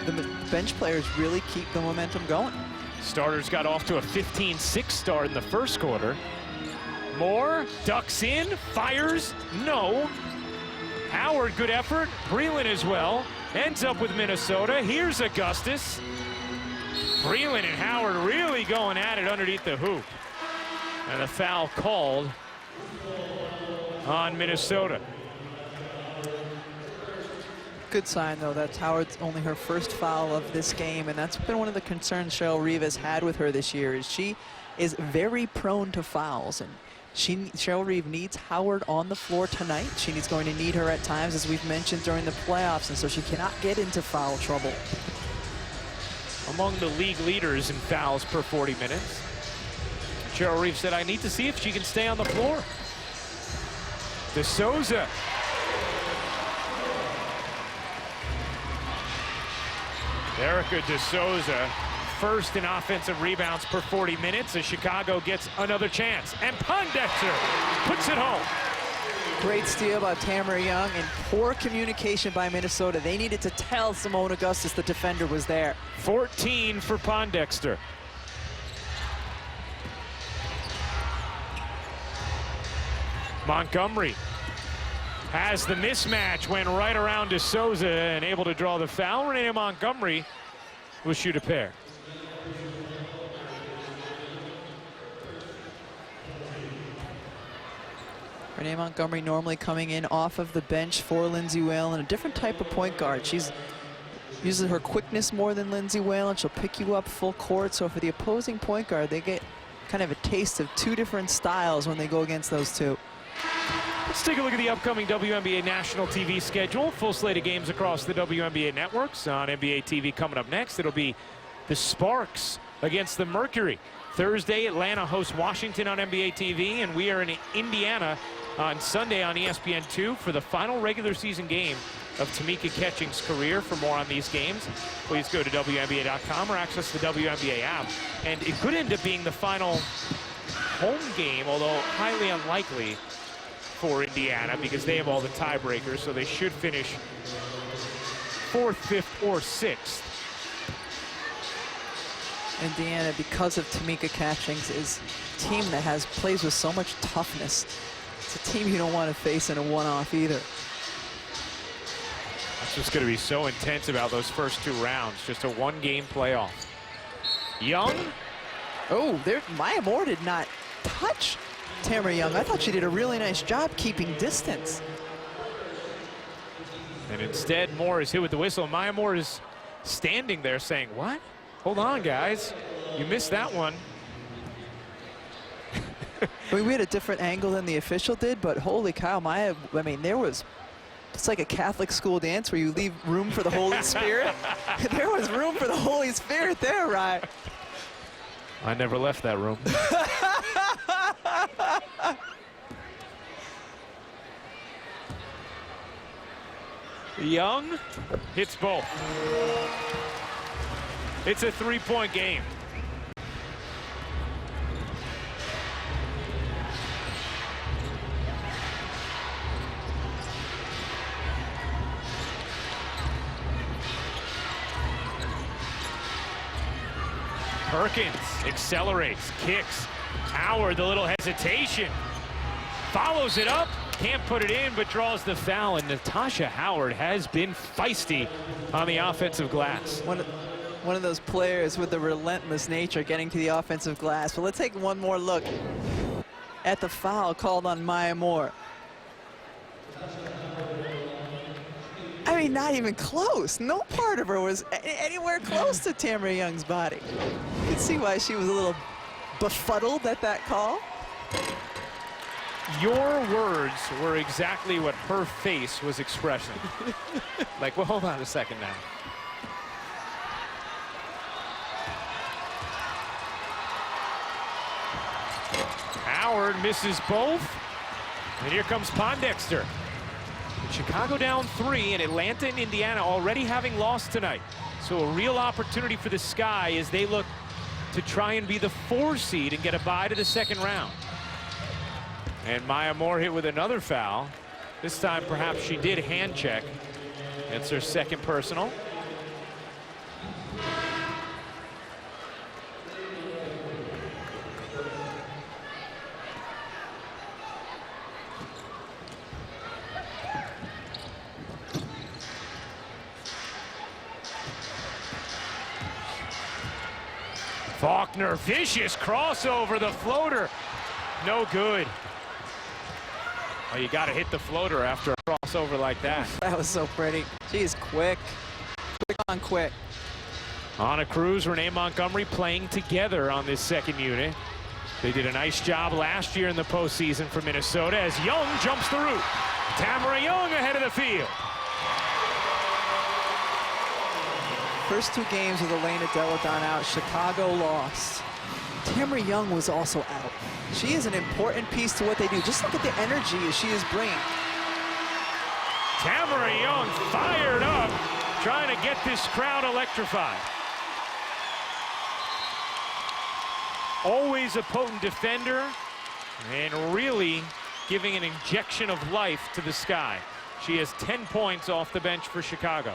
the bench players really keep the momentum going? Starters got off to a 15-6 start in the first quarter. Moore ducks in, fires, no. Howard, good effort. Breland as well. Ends up with Minnesota. Here's Augustus. Breland and Howard really going at it underneath the hoop. And a foul called on Minnesota. Good sign, though. That's Howard's only her first foul of this game, and that's been one of the concerns Cheryl Reeve has had with her this year. Is she is very prone to fouls, and Cheryl Reeve needs Howard on the floor tonight. She's going to need her at times, as we've mentioned, during the playoffs, and so she cannot get into foul trouble. Among the league leaders in fouls per 40 minutes. Cheryl Reeve said, I need to see if she can stay on the floor. De Souza. Erica De Souza, first in offensive rebounds per 40 minutes as Chicago gets another chance. And Pondexter puts it home. Great steal by Tamara Young, and poor communication by Minnesota. They needed to tell Simone Augustus the defender was there. 14 for Pondexter. Montgomery has the mismatch, went right around De Souza and able to draw the foul. Renee Montgomery will shoot a pair. Renee Montgomery normally coming in off of the bench for Lindsay Whalen, a different type of point guard. She's uses her quickness more than Lindsay Whalen. She'll pick you up full court. So for the opposing point guard, they get kind of a taste of two different styles when they go against those two. Let's take a look at the upcoming WNBA national TV schedule. Full slate of games across the WNBA networks. On NBA TV coming up next, it'll be the Sparks against the Mercury. Thursday, Atlanta hosts Washington on NBA TV, and we are in Indiana on Sunday on ESPN2 for the final regular season game of Tamika Catching's career. For more on these games, please go to WNBA.com or access the WNBA app. And it could end up being the final home game, although highly unlikely for Indiana because they have all the tiebreakers, so they should finish 4th, 5th, or 6th. Indiana, because of Tamika Catchings, is a team that plays with so much toughness. It's a team you don't want to face in a one-off either. That's what's going to be so intense about those first two rounds. Just a one-game playoff. Young. Oh, Maya Moore did not touch Tamara Young. I thought she did a really nice job keeping distance. And instead, Moore is hit with the whistle. Maya Moore is standing there saying, what? Hold on, guys. You missed that one. I mean, we had a different angle than the official did, but holy cow, Maya, I mean, it's like a Catholic school dance where you leave room for the Holy Spirit. There was room for the Holy Spirit there, right? I never left that room. Young hits both. It's a three-point game. Perkins accelerates, kicks. Howard, the little hesitation. Follows it up, can't put it in, but draws the foul. And Natasha Howard has been feisty on the offensive glass. One of those players with the relentless nature getting to the offensive glass. But let's take one more look at the foul called on Maya Moore. I mean, not even close. No part of her was anywhere close to Tamara Young's body. You can see why she was a little befuddled at that call. Your words were exactly what her face was expressing. Like, well, hold on a second now. Howard misses both. And here comes Pondexter. Chicago down 3, and Atlanta and Indiana already having lost tonight. So a real opportunity for the Sky as they look to try and be the 4 seed and get a bye to the second round. And Maya Moore hit with another foul. This time perhaps she did hand check. That's her second personal. Faulkner, vicious crossover, the floater, no good. Oh, you got to hit the floater after a crossover like that. That was so pretty. She is quick. Quick on quick. Anna Cruz, Renee Montgomery playing together on this second unit. They did a nice job last year in the postseason for Minnesota as Young jumps the route. Tamara Young ahead of the field. First 2 games with Elena Deladon out, Chicago lost. Tamara Young was also out. She is an important piece to what they do. Just look at the energy she is bringing. Tamara Young fired up, trying to get this crowd electrified. Always a potent defender and really giving an injection of life to the Sky. She has 10 points off the bench for Chicago.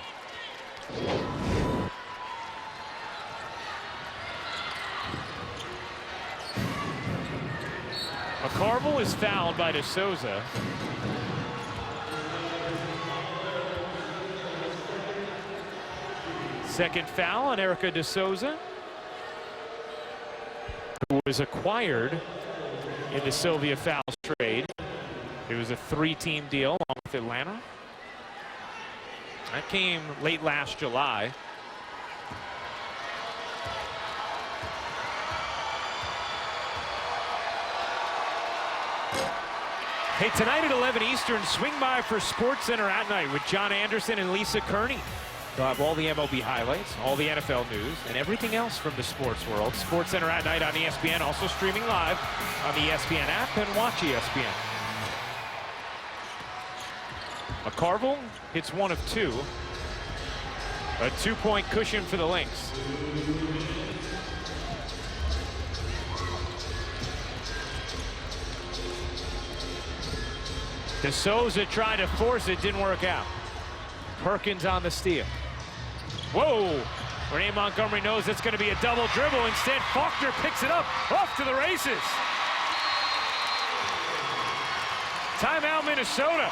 McCarville is fouled by DeSouza. Second foul on Erica DeSouza, who was acquired in the Sylvia Fowles trade. It was a 3-team deal along with Atlanta. That came late last July. Hey, tonight at 11 Eastern, swing by for SportsCenter at Night with John Anderson and Lisa Kearney. They'll have all the MLB highlights, all the NFL news, and everything else from the sports world. SportsCenter at Night on ESPN, also streaming live on the ESPN app and watch ESPN. McCarville hits 1 of 2. A 2-point cushion for the Lynx. DeSouza tried to force it, didn't work out. Perkins on the steal. Whoa! Renee Montgomery knows it's going to be a double dribble. Instead, Faulkner picks it up, off to the races. Timeout, Minnesota.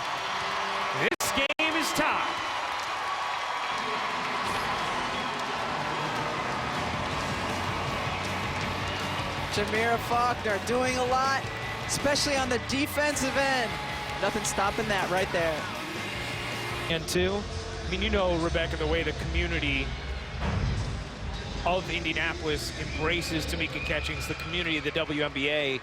This game is tied. Jamira Faulkner doing a lot, especially on the defensive end. Nothing stopping that right there. And 2, I mean, you know, Rebecca, the way the community of Indianapolis embraces Tamika Catchings, the community of the WNBA,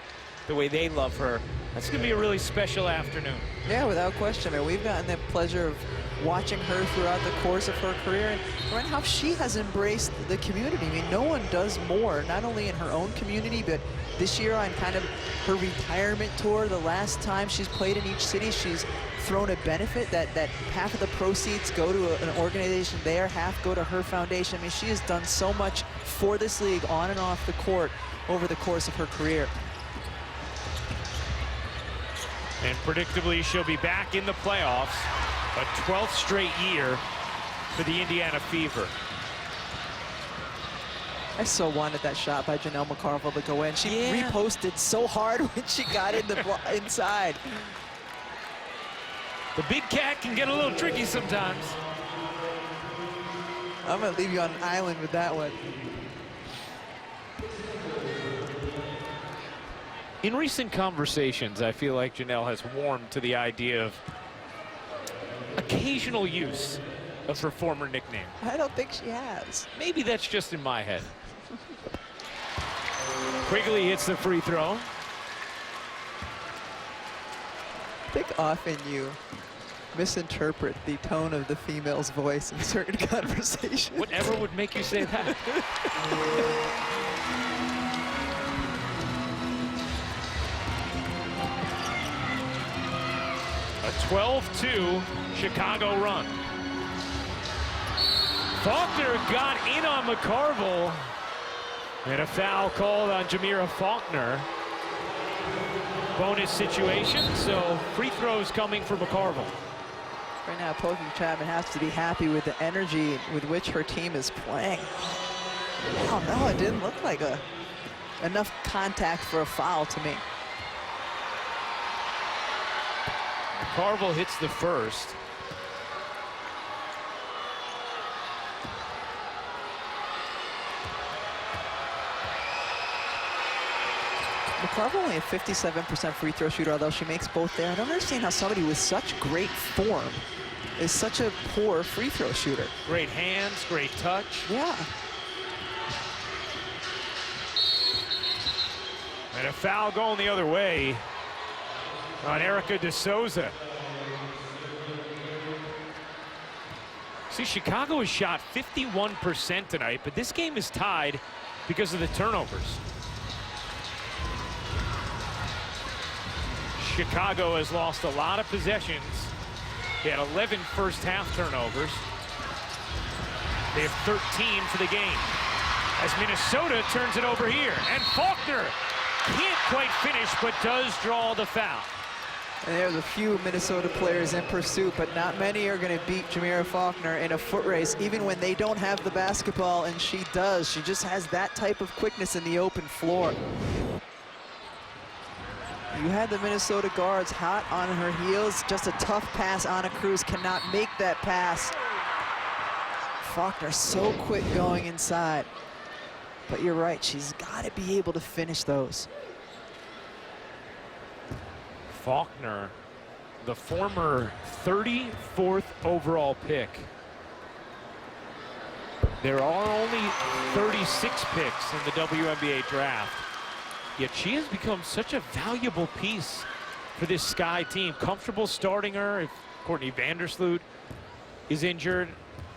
the way they love her. That's going to be a really special afternoon. Yeah, without question. I mean, we've gotten the pleasure of watching her throughout the course of her career and how she has embraced the community. I mean, no one does more, not only in her own community, but this year on kind of her retirement tour. The last time she's played in each city, she's thrown a benefit that half of the proceeds go to an organization there, half go to her foundation. I mean, she has done so much for this league on and off the court over the course of her career. And predictably, she'll be back in the playoffs, a 12th straight year for the Indiana Fever. I so wanted that shot by Janelle McCarville to go in. She reposted so hard when she got in the inside. The big cat can get a little tricky sometimes. I'm going to leave you on an island with that one. In recent conversations, I feel like Janelle has warmed to the idea of occasional use of her former nickname. I don't think she has. Maybe that's just in my head. Quigley hits the free throw. I think often you misinterpret the tone of the female's voice in certain conversations. Whatever would make you say that? A 12-2 Chicago run. Faulkner got in on McCarville. And a foul called on Jamira Faulkner. Bonus situation, so free throws coming for McCarville. Right now, Pokey Chapman has to be happy with the energy with which her team is playing. Oh no, it didn't look like enough contact for a foul to me. McCarville hits the first. McCarville only a 57% free throw shooter, although she makes both there. I don't understand how somebody with such great form is such a poor free throw shooter. Great hands, great touch. Yeah. And a foul going the other way on Erica De Souza. See, Chicago has shot 51% tonight, but this game is tied because of the turnovers. Chicago has lost a lot of possessions. They had 11 first half turnovers. They have 13 for the game. As Minnesota turns it over here. And Faulkner can't quite finish, but does draw the foul. And there's a few Minnesota players in pursuit, but not many are going to beat Jamira Faulkner in a foot race, even when they don't have the basketball, and she does. She just has that type of quickness in the open floor. You had the Minnesota guards hot on her heels. Just a tough pass. Anna Cruz cannot make that pass. Faulkner so quick going inside. But you're right, she's got to be able to finish those. Faulkner, the former 34th overall pick. There are only 36 picks in the WNBA draft. Yet she has become such a valuable piece for this Sky team. Comfortable starting her if Courtney Vandersloot is injured.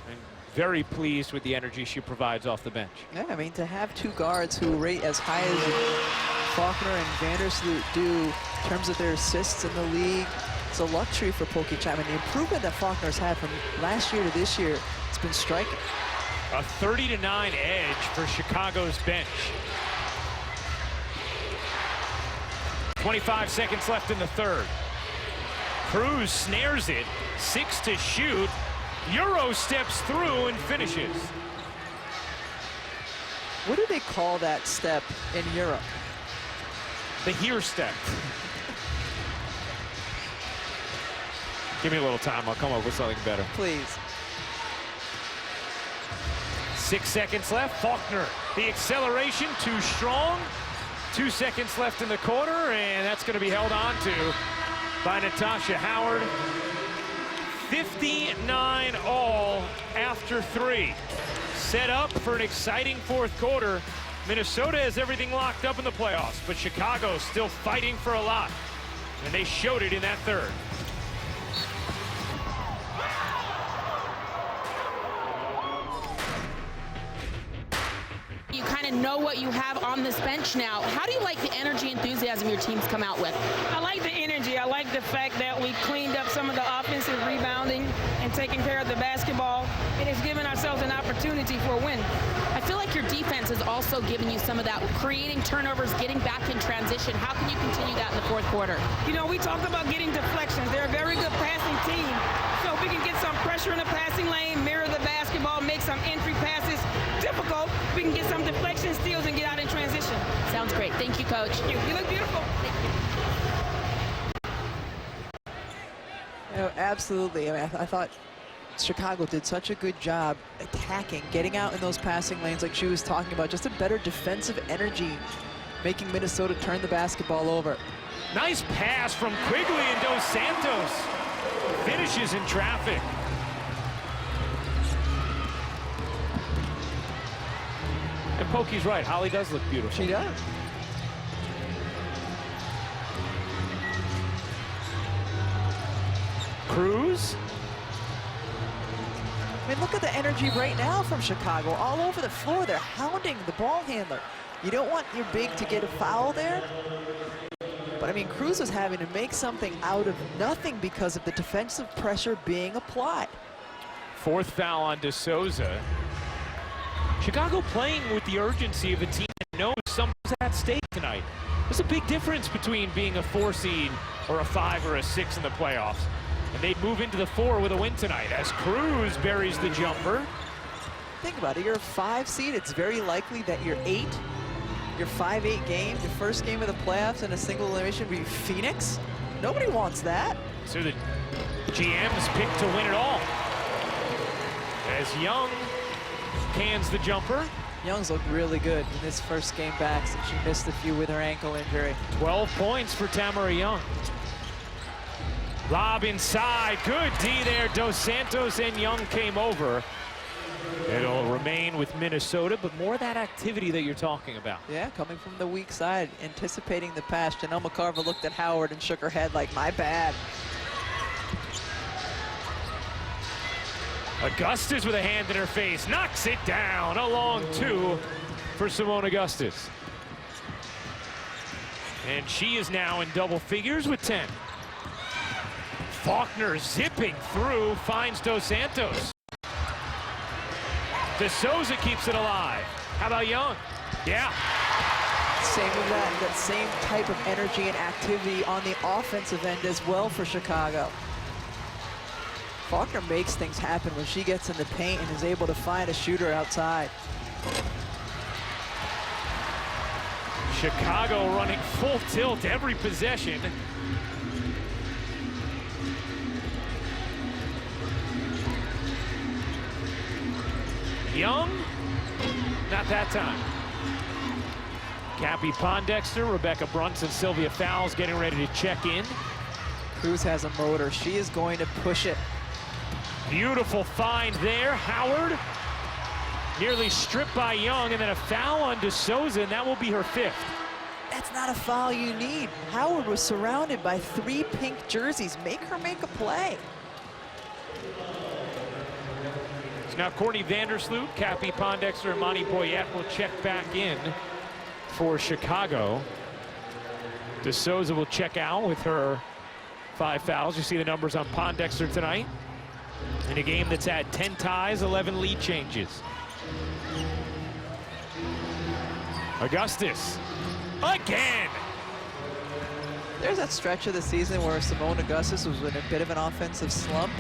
And very pleased with the energy she provides off the bench. Yeah, I mean, to have two guards who rate as high as Faulkner and Vandersloot do in terms of their assists in the league, it's a luxury for Pokey Chapman. The improvement that Faulkner's had from last year to this year, it's been striking. A 30-9 edge for Chicago's bench. 25 seconds left in the third. Cruz snares it, 6 to shoot. Euro steps through and finishes. What do they call that step in Europe? The here step. Give me a little time, I'll come up with something better. Please. 6 seconds left, Faulkner, the acceleration too strong. 2 seconds left in the quarter, and that's going to be held on to by Natasha Howard. 59 all after 3. Set up for an exciting fourth quarter. Minnesota has everything locked up in the playoffs, but Chicago still fighting for a lot, and they showed it in that third. You kind of know what you have on this bench now. How do you like the energy, enthusiasm your teams come out with? I like the energy. I like the fact that we cleaned up some of the offensive rebounding and taking care of the basketball. It has given ourselves an opportunity for a win. I feel like your defense has also given you some of that, creating turnovers, getting back in transition. How can you continue that in the fourth quarter? You know, we talked about getting deflections. They're a very good passing team. So if we can get some pressure in the passing lane, mirror the basketball, make some entry passes difficult, we can get some deflection steals and get out in transition. Sounds great. Thank you, Coach. You look beautiful. Thank you. You know, absolutely. I mean, I thought Chicago did such a good job attacking, getting out in those passing lanes like she was talking about. Just a better defensive energy, making Minnesota turn the basketball over. Nice pass from Quigley, and Dos Santos finishes in traffic. And Pokey's right, Holly does look beautiful. She does. Cruz. I mean, look at the energy right now from Chicago. All over the floor, they're hounding the ball handler. You don't want your big to get a foul there. But I mean, Cruz was having to make something out of nothing because of the defensive pressure being applied. Fourth foul on DeSouza. Chicago playing with the urgency of a team that knows something's at stake tonight. There's a big difference between being a 4 seed or a 5 or a 6 in the playoffs. And they'd move into the 4 with a win tonight as Cruz buries the jumper. Think about it, you're a 5 seed. It's very likely that you're 8. Your 5-8 game, your first game of the playoffs in a single elimination would be Phoenix. Nobody wants that. So the GM's picked to win it all. As Young cans the jumper. Young's looked really good in this first game back since she missed a few with her ankle injury. 12 points for Tamara Young. Lob inside, good D there. Dos Santos and Young came over. It'll remain with Minnesota, but more of that activity that you're talking about. Yeah, coming from the weak side, anticipating the pass. Janelle McCarver looked at Howard and shook her head like, my bad. Augustus with a hand in her face, knocks it down. A long 2 for Simone Augustus. And she is now in double figures with 10. Faulkner zipping through, finds Dos Santos. DeSouza keeps it alive. How about Young? Yeah. Same with that same type of energy and activity on the offensive end as well for Chicago. Faulkner makes things happen when she gets in the paint and is able to find a shooter outside. Chicago running full tilt every possession. Young, not that time. Cappy Pondexter, Rebecca Brunson, Sylvia Fowles getting ready to check in. Cruz has a motor. She is going to push it. Beautiful find there. Howard nearly stripped by Young, and then a foul on DeSouza, and that will be her 5th. That's not a foul you need. Howard was surrounded by 3 pink jerseys. Make her make a play. So now Courtney Vandersloot, Cappy Pondexter, and Monty Boyette will check back in for Chicago. DeSouza will check out with her 5 fouls. You see the numbers on Pondexter tonight. In a game that's had 10 ties, 11 lead changes. Augustus, again. There's that stretch of the season where Simone Augustus was in a bit of an offensive slump.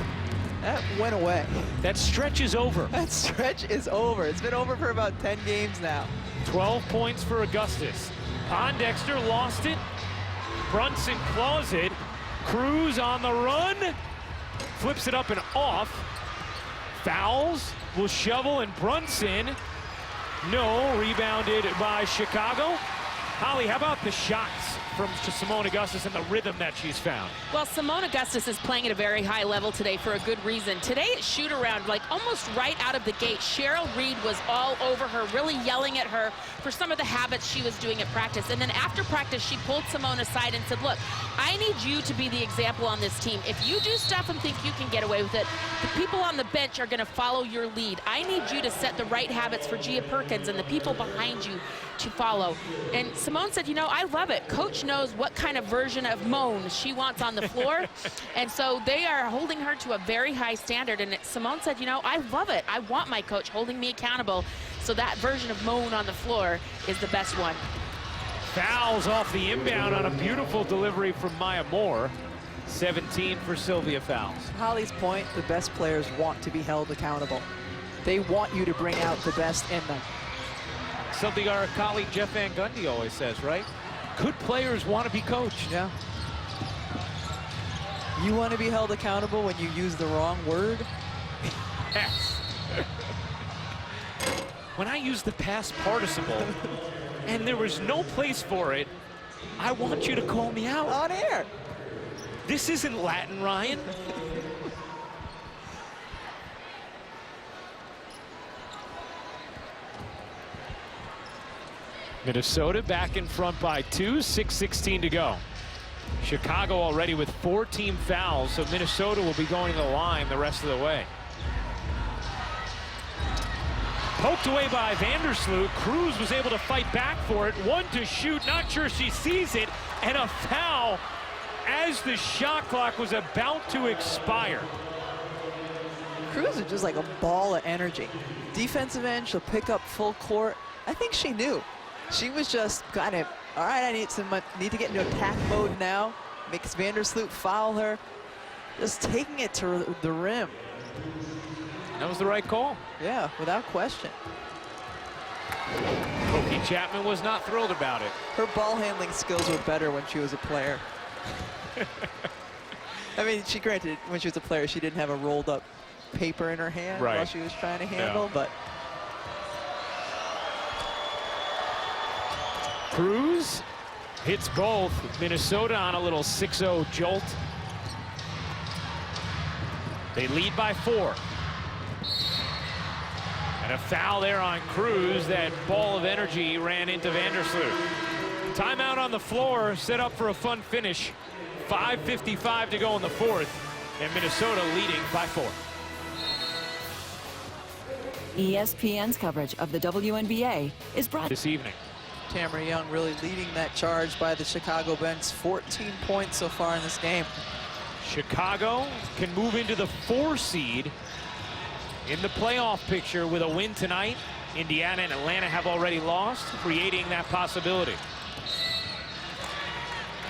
That went away. That stretch is over. That stretch is over. It's been over for about 10 games now. 12 points for Augustus. Pondexter lost it. Brunson claws it. Cruz on the run. Flips it up and off. Fouls will shovel, and Brunson, no, rebounded by Chicago. Holly, how about the shots from Simone Augustus and the rhythm that she's found? Well, Simone Augustus is playing at a very high level today for a good reason. Today at shoot around, like almost right out of the gate, Cheryl Reed was all over her, really yelling at her for some of the habits she was doing at practice. And then after practice, she pulled Simone aside and said, look, I need you to be the example on this team. If you do stuff and think you can get away with it, the people on the bench are going to follow your lead. I need you to set the right habits for Gia Perkins and the people behind you to follow. And Simone said, you know, I love it. Coach knows what kind of version of moan she wants on the floor. And so they are holding her to a very high standard. And Simone said, you know, I love it. I want my coach holding me accountable. So that version of moan on the floor is the best one. Fouls off the inbound on a beautiful delivery from Maya Moore. 17 for Sylvia Fowles. Holly's point, the best players want to be held accountable. They want you to bring out the best in them. Something our colleague Jeff Van Gundy always says, right? Good players want to be coached. Yeah. You want to be held accountable when you use the wrong word? Yes. When I use the past participle and there was no place for it, I want you to call me out. On air. This isn't Latin, Ryan. Minnesota back in front by 2, 6:16 to go. Chicago already with 4 team fouls, so Minnesota will be going to the line the rest of the way. Poked away by Vandersloot. Cruz was able to fight back for it. 1 to shoot, not sure she sees it, and a foul as the shot clock was about to expire. Cruz is just like a ball of energy. Defensive end, she'll pick up full court. I think she knew. She was just kind of, all right, I need to get into attack mode now. Makes Vandersloot foul her. Just taking it to the rim. That was the right call. Yeah, without question. Pokey Chapman was not thrilled about it. Her ball handling skills were better when she was a player. I mean, granted, when she was a player, she didn't have a rolled up paper in her hand while she was trying to handle, but. Cruz hits both. Minnesota on a little 6-0 jolt. They lead by 4. And a foul there on Cruz. That ball of energy ran into Vandersloot. Timeout on the floor, set up for a fun finish. 5:55 to go in the 4th, and Minnesota leading by 4. ESPN's coverage of the WNBA is brought this evening. Tamara Young really leading that charge by the Chicago bench. 14 points so far in this game. Chicago can move into the 4 seed in the playoff picture with a win tonight. Indiana and Atlanta have already lost, creating that possibility.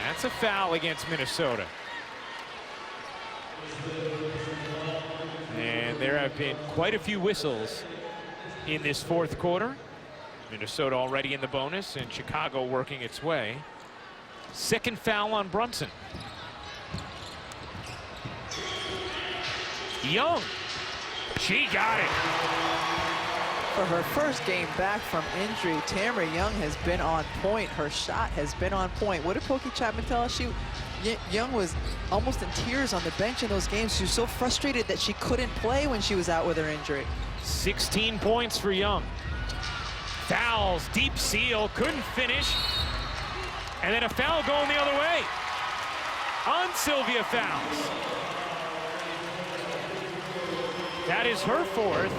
That's a foul against Minnesota. And there have been quite a few whistles in this 4th quarter. Minnesota already in the bonus, and Chicago working its way. 2nd foul on Brunson. Young, she got it. For her first game back from injury, Tamara Young has been on point. Her shot has been on point. What did Pokey Chapman tell us? Young was almost in tears on the bench in those games. She was so frustrated that she couldn't play when she was out with her injury. 16 points for Young. Fouls, deep seal, couldn't finish. And then a foul going the other way on Sylvia Fowles. That is her 4th.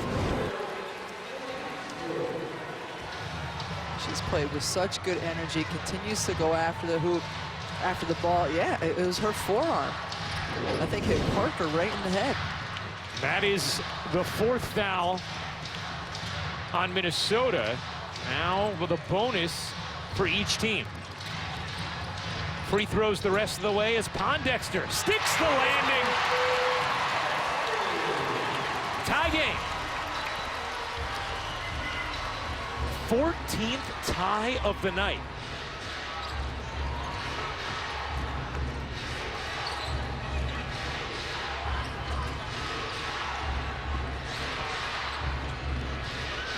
She's played with such good energy, continues to go after the hoop, after the ball. Yeah, it was her forearm. I think hit Parker right in the head. That is the 4th foul on Minnesota. Now with a bonus for each team. Free throws the rest of the way as Pondexter sticks the landing. Tie game. 14th tie of the night.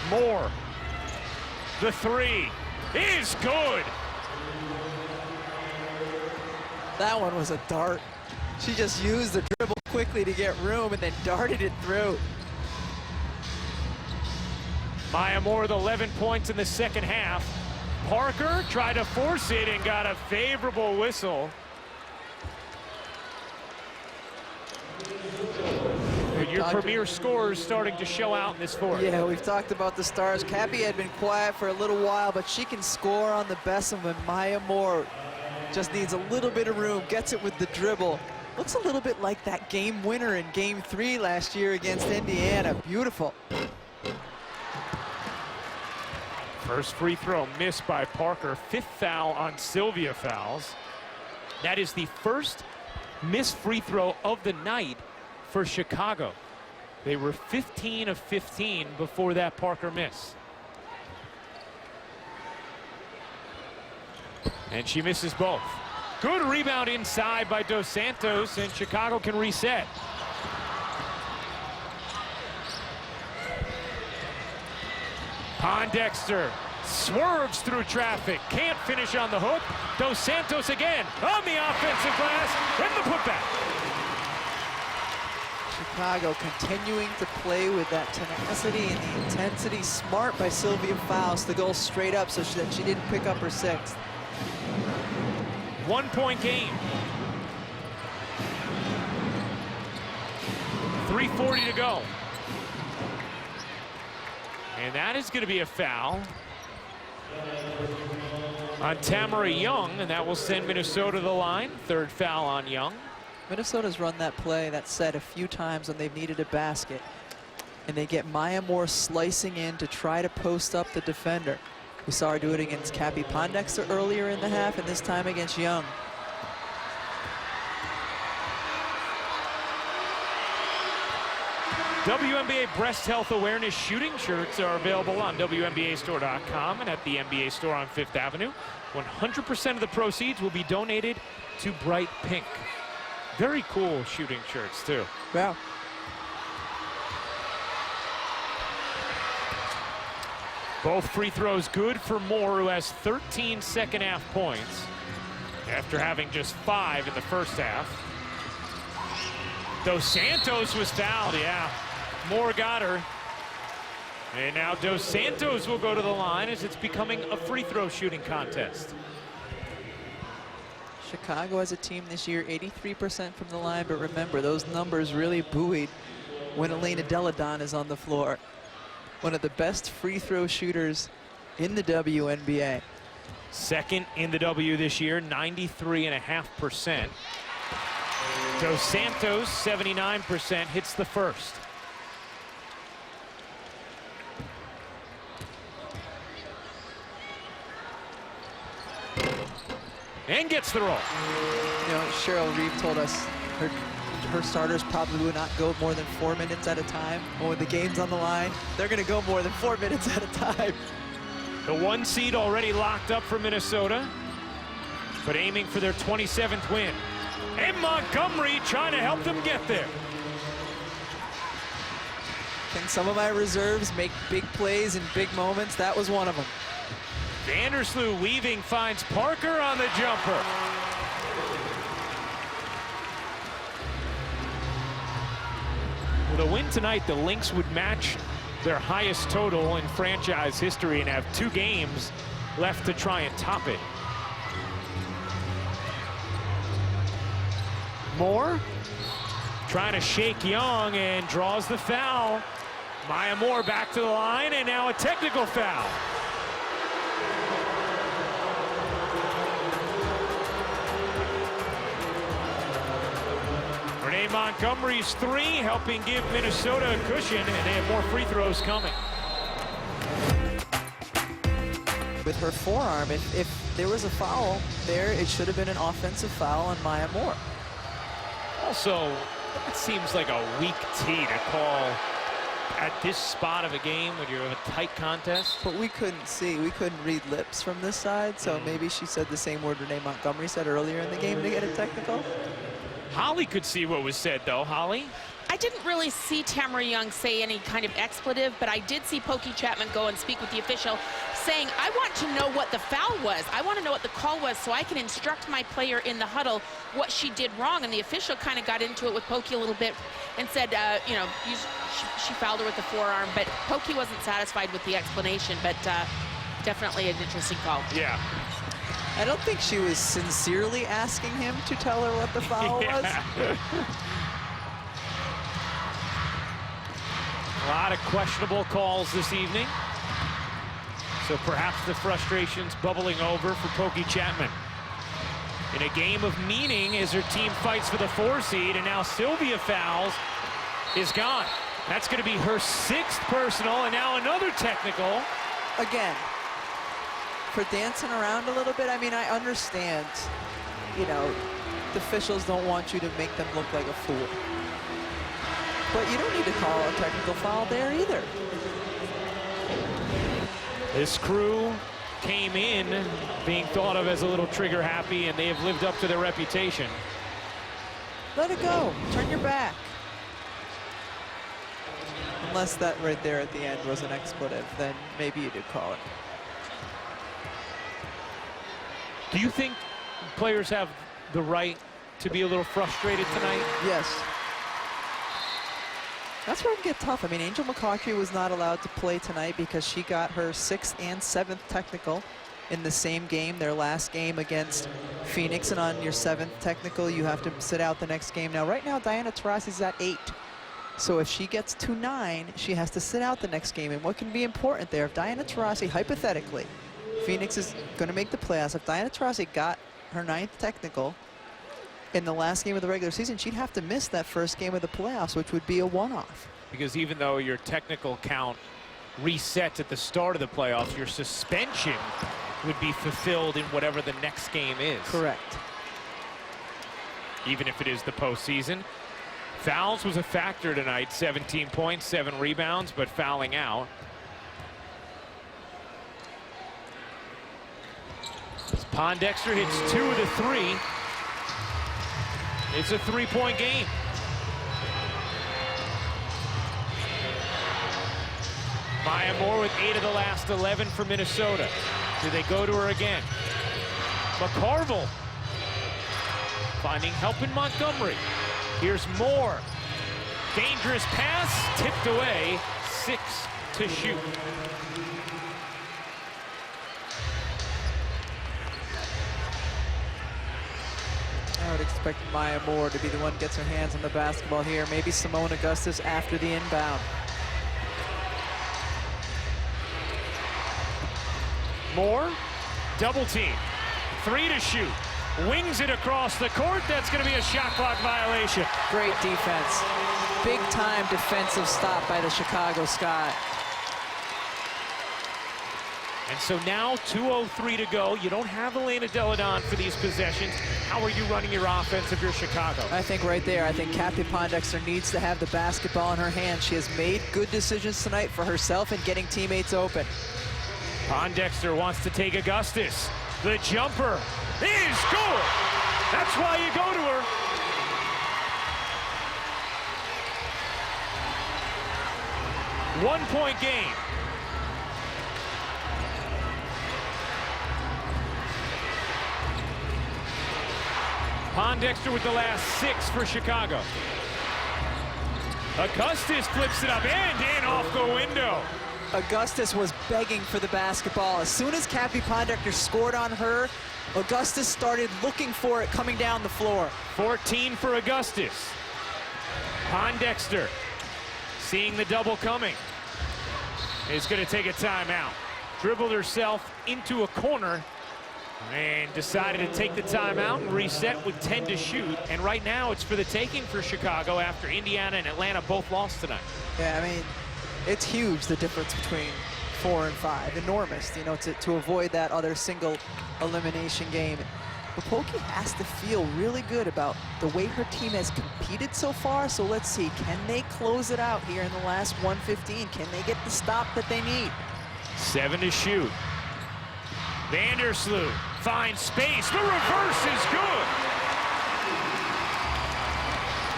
Moore. The 3 is good. That one was a dart. She just used the dribble quickly to get room and then darted it through. Maya Moore with 11 points in the 2nd half. Parker tried to force it and got a favorable whistle. Your premier scorers starting to show out in this 4th. Yeah, we've talked about the stars. Cappy had been quiet for a little while, but she can score on the best of them. Maya Moore just needs a little bit of room, gets it with the dribble. Looks a little bit like that game winner in Game 3 last year against Indiana. Beautiful. First free throw missed by Parker. 5th foul on Sylvia Fowles. That is the first missed free throw of the night for Chicago. They were 15 of 15 before that Parker miss. And she misses both. Good rebound inside by Dos Santos, and Chicago can reset. Pondexter swerves through traffic, can't finish on the hook. Dos Santos again on the offensive glass, and the putback. Chicago continuing to play with that tenacity and the intensity. Smart by Sylvia Fowles to go straight up so that she didn't pick up her 6th. 1-point game. 3:40 to go. And that is going to be a foul on Tamara Young, and that will send Minnesota to the line. Third foul on Young. Minnesota's run that play, that set, a few times when they've needed a basket. And they get Maya Moore slicing in to try to post up the defender. We saw her do it against Cappy Pondexter earlier in the half, and this time against Young. WNBA Breast Health Awareness shooting shirts are available on WNBAstore.com and at the NBA store on 5th Avenue. 100% of the proceeds will be donated to Bright Pink. Very cool shooting shirts, too. Wow. Both free throws good for Moore, who has 13 second-half points after having just 5 in the first half. Dos Santos was fouled, yeah. Moore got her. And now Dos Santos will go to the line as it's becoming a free throw shooting contest. Chicago as a team this year, 83% from the line, but remember, those numbers really buoyed when Elena Deladon is on the floor. One of the best free throw shooters in the WNBA. Second in the W this year, 93.5%. Dos Santos, 79%, hits the first. And gets the roll. You know, Cheryl Reeve told us her starters probably would not go more than 4 minutes at a time. And when the game's on the line, they're going to go more than 4 minutes at a time. The 1 seed already locked up for Minnesota, but aiming for their 27th win. And Montgomery trying to help them get there. Can some of my reserves make big plays in big moments? That was one of them. Vandersloot weaving finds Parker on the jumper. With a win tonight, the Lynx would match their highest total in franchise history and have 2 games left to try and top it. Moore trying to shake Young and draws the foul. Maya Moore back to the line, and now a technical foul. Renee Montgomery's 3 helping give Minnesota a cushion, and they have more free throws coming. With her forearm, if there was a foul there, it should have been an offensive foul on Maya Moore. Also, it seems like a weak tee to call at this spot of a game when you're in a tight contest. But we couldn't see, we couldn't read lips from this side, so maybe she said the same word Renee Montgomery said earlier in the game to get a technical. Holly could see what was said, though. Holly? I didn't really see Tamara Young say any kind of expletive, but I did see Pokey Chapman go and speak with the official saying, I want to know what the foul was. I want to know what the call was so I can instruct my player in the huddle what she did wrong. And the official kind of got into it with Pokey a little bit and said, you know, she fouled her with the forearm, but Pokey wasn't satisfied with the explanation, but definitely an interesting call. Yeah. I don't think she was sincerely asking him to tell her what the foul was. A lot of questionable calls this evening. So perhaps the frustration's bubbling over for Pokey Chapman. In a game of meaning as her team fights for the 4 seed, and now Sylvia fouls is gone. That's going to be her 6th personal, and now another technical. Again, for dancing around a little bit, I mean, I understand, you know, the officials don't want you to make them look like a fool. But you don't need to call a technical foul there either. This crew came in being thought of as a little trigger happy, and they have lived up to their reputation. Let it go. Turn your back. Unless that right there at the end was an expletive, then maybe you did call it. Do you think players have the right to be a little frustrated tonight? Yes. That's where it can get tough. I mean, Angel McCautry was not allowed to play tonight because she got her 6th and 7th technical. in the same game, their last game against Phoenix, and on your 7th technical, you have to sit out the next game. Now, right now, Diana Taurasi's at 8. So if she gets to 9, she has to sit out the next game. And what can be important there, if Diana Taurasi, hypothetically, Phoenix is going to make the playoffs. If Diana Taurasi got her 9th technical in the last game of the regular season, she'd have to miss that first game of the playoffs, which would be a one-off. Because even though your technical count resets at the start of the playoffs, your suspension would be fulfilled in whatever the next game is. Correct. Even if it is the postseason. Fouls was a factor tonight. 17 points, 7 rebounds, but fouling out. Pondexter hits 2 of the 3. It's a 3-point game. Maya Moore with 8 of the last 11 for Minnesota. Do they go to her again? McCarville finding help in Montgomery. Here's Moore. Dangerous pass, tipped away. 6 to shoot. I would expect Maya Moore to be the one who gets her hands on the basketball here. Maybe Simone Augustus after the inbound. Moore, double team. 3 to shoot. Wings it across the court. That's going to be a shot clock violation. Great defense. Big time defensive stop by the Chicago Sky. And so now 2:03 to go. You don't have Elena Deladon for these possessions. How are you running your offense if you're Chicago? I think right there, I think Kathy Pondexter needs to have the basketball in her hand. She has made good decisions tonight for herself and getting teammates open. Pondexter wants to take Augustus. The jumper is good. That's why you go to her. One-point game. Pondexter with the last 6 for Chicago. Augustus flips it up and in off the window. Augustus was begging for the basketball. As soon as Kathy Pondexter scored on her, Augustus started looking for it coming down the floor. 14 for Augustus. Pondexter, seeing the double coming, is going to take a timeout. Dribbled herself into a corner and decided to take the timeout and reset with 10 to shoot. And right now it's for the taking for Chicago after Indiana and Atlanta both lost tonight. Yeah, I mean, it's huge, the difference between 4 and 5. Enormous, you know, to avoid that other single elimination game. But Pokey has to feel really good about the way her team has competed so far. So let's see, can they close it out here in the last 1:15? Can they get the stop that they need? 7 to shoot. Vandersloot finds space. The reverse is good.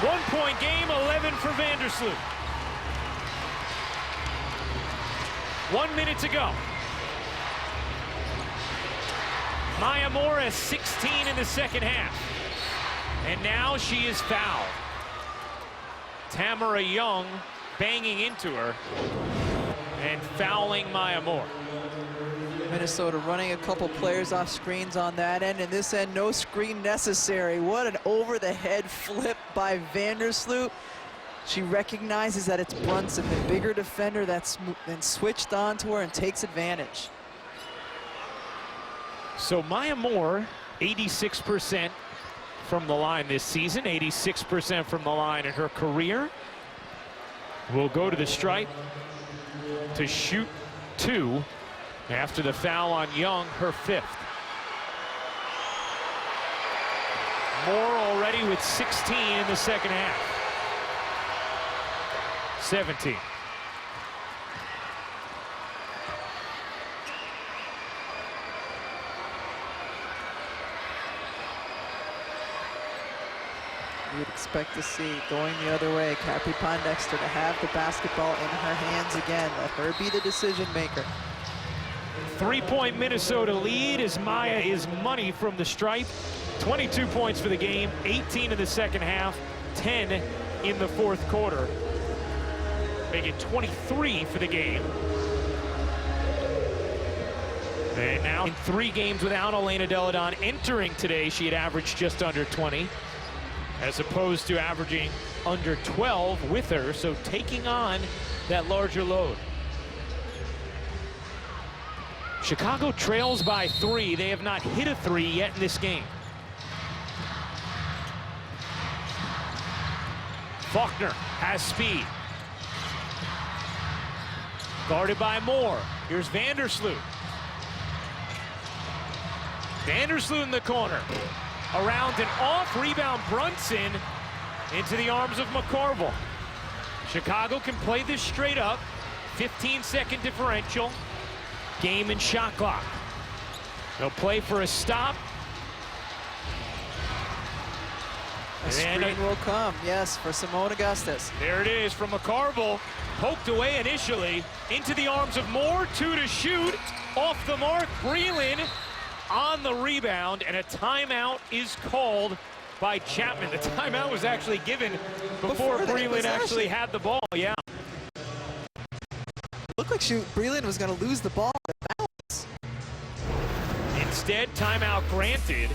1-point game, 11 for Vandersloot. 1 minute to go. Maya Moore has 16 in the second half. And now she is fouled. Tamara Young banging into her and fouling Maya Moore. Minnesota running a couple players off screens on that end, and this end, no screen necessary. What an over-the-head flip by Vandersloot. She recognizes that it's Brunson, the bigger defender, that's been switched on to her and takes advantage. So Maya Moore, 86% from the line this season, 86% from the line in her career. Will go to the stripe to shoot 2 after the foul on Young, her 5th. Moore already with 16 in the second half. 17. You would expect to see, going the other way, Kathy Pondexter to have the basketball in her hands again. Let her be the decision maker. 3-point Minnesota lead as Maya is money from the stripe. 22 points for the game, 18 in the second half, 10 in the fourth quarter. Make it 23 for the game. And now in 3 games without Elena Delle Donne. Entering today, she had averaged just under 20, as opposed to averaging under 12 with her, so taking on that larger load. Chicago trails by 3. They have not hit a 3 yet in this game. Faulkner has speed. Guarded by Moore. Here's Vandersloot. Vandersloot in the corner. Around and off, rebound Brunson into the arms of McCarville. Chicago can play this straight up. 15-second differential. Game and shot clock. They'll play for a stop. A screen will come, yes, for Simone Augustus. There it is from McCarville. Poked away initially. Into the arms of Moore. 2 to shoot. Off the mark. Breland on the rebound, and a timeout is called by Chapman. The timeout was actually given before Breland actually had the ball. Yeah. Looked like Breland was going to lose the ball. Instead, timeout granted.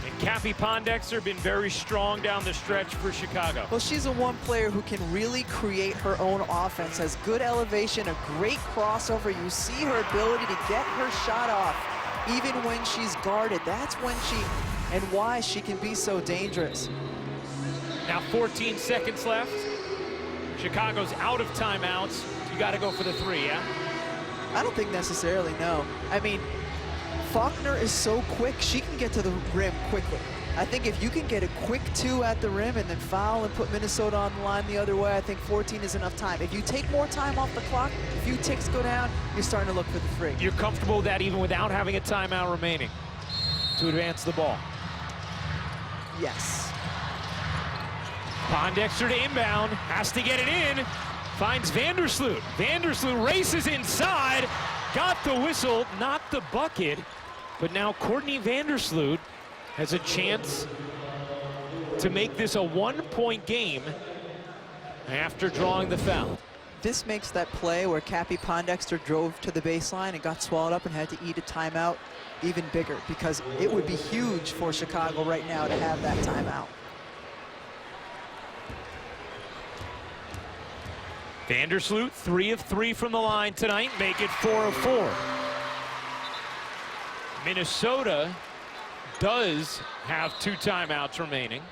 And Cappy Pondexter been very strong down the stretch for Chicago. Well, she's a one player who can really create her own offense, has good elevation, a great crossover. You see her ability to get her shot off, even when she's guarded. That's when and why she can be so dangerous. Now 14 seconds left. Chicago's out of timeouts. You got to go for the 3, yeah? I don't think necessarily, no. I mean, Faulkner is so quick, she can get to the rim quickly. I think if you can get a quick 2 at the rim and then foul and put Minnesota on the line the other way, I think 14 is enough time. If you take more time off the clock, a few ticks go down, you're starting to look for the 3. You're comfortable with that even without having a timeout remaining to advance the ball? Yes. Pondexter to inbound, has to get it in, finds Vandersloot. Vandersloot races inside, got the whistle, not the bucket, but now Courtney Vandersloot has a chance to make this a 1-point game after drawing the foul. This makes that play where Cappy Pondexter drove to the baseline and got swallowed up and had to eat a timeout even bigger, because it would be huge for Chicago right now to have that timeout. Vandersloot, 3 of 3 from the line tonight, make it 4 of 4. Minnesota does have 2 timeouts remaining.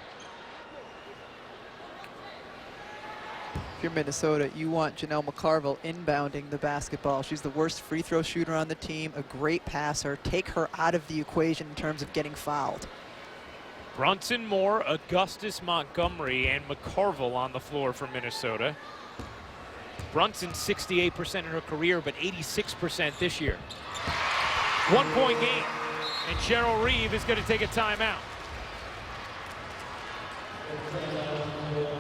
If you're Minnesota, you want Janelle McCarville inbounding the basketball. She's the worst free throw shooter on the team, a great passer. Take her out of the equation in terms of getting fouled. Brunson, Moore, Augustus, Montgomery, and McCarville on the floor for Minnesota. Brunson 68% in her career, but 86% this year. 1-point game, and Cheryl Reeve is going to take a timeout.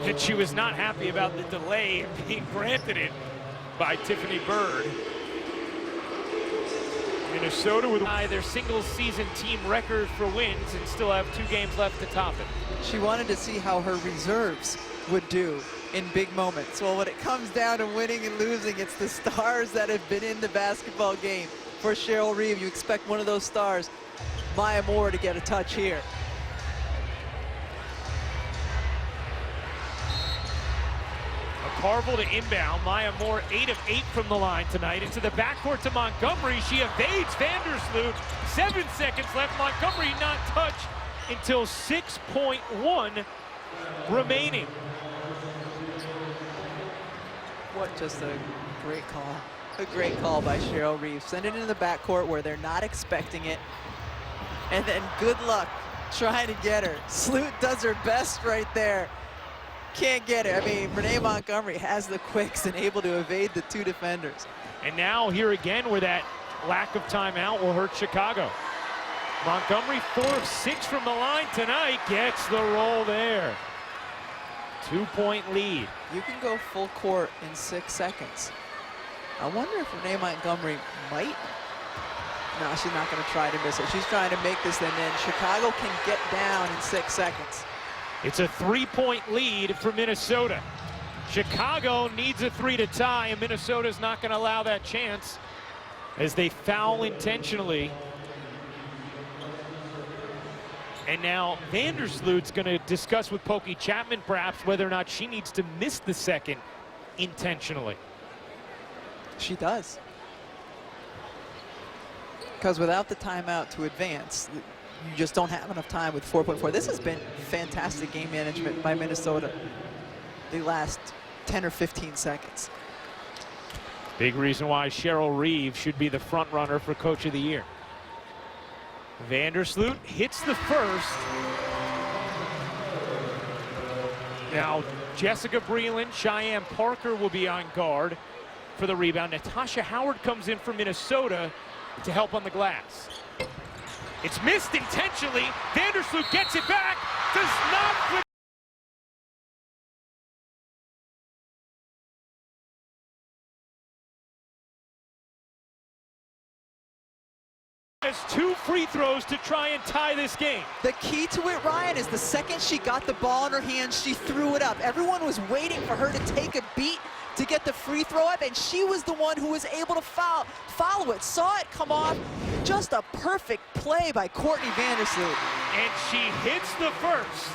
And she was not happy about the delay being granted it by Tiffany Bird. Minnesota would tie their single-season team record for wins and still have 2 games left to top it. She wanted to see how her reserves would do in big moments. Well, when it comes down to winning and losing, it's the stars that have been in the basketball game. For Cheryl Reeve, you expect one of those stars, Maya Moore, to get a touch here. McCarville to inbound. Maya Moore 8 of 8 from the line tonight. Into the backcourt to Montgomery. She evades Vandersloot. 7 seconds left. Montgomery not touched until 6.1 remaining. What just a great call. A great call by Cheryl Reeve. Send it into the backcourt where they're not expecting it. And then good luck trying to get her. Sloot does her best right there. Can't get it. I mean, Renee Montgomery has the quicks and able to evade the 2 defenders. And now here again where that lack of timeout will hurt Chicago. Montgomery 4 of 6 from the line tonight, gets the roll there. 2-point lead. You can go full court in 6 seconds. I wonder if Renee Montgomery might. No, she's not going to try to miss it. She's trying to make this and then Chicago can get down in 6 seconds. It's a 3-point lead for Minnesota. Chicago needs a 3 to tie, and Minnesota's not going to allow that chance. as they foul intentionally. And now Vandersloot's going to discuss with Pokey Chapman perhaps whether or not she needs to miss the second intentionally. She does. Because without the timeout to advance, you just don't have enough time with 4.4. This has been fantastic game management by Minnesota the last 10 or 15 seconds. Big reason why Cheryl Reeve should be the front runner for Coach of the Year. Vandersloot hits the first. Now Jessica Breland, Cheyenne Parker will be on guard for the rebound. Natasha Howard comes in for Minnesota to help on the glass. It's missed intentionally. Vandersloot gets it back, does not flip. Has 2 free throws to try and tie this game. The key to it, Ryan, is the second she got the ball in her hands, she threw it up. Everyone was waiting for her to take a beat to get the free throw up, and she was the one who was able to follow it, saw it come off. Just a perfect play by Courtney Vandersloot. And she hits the first.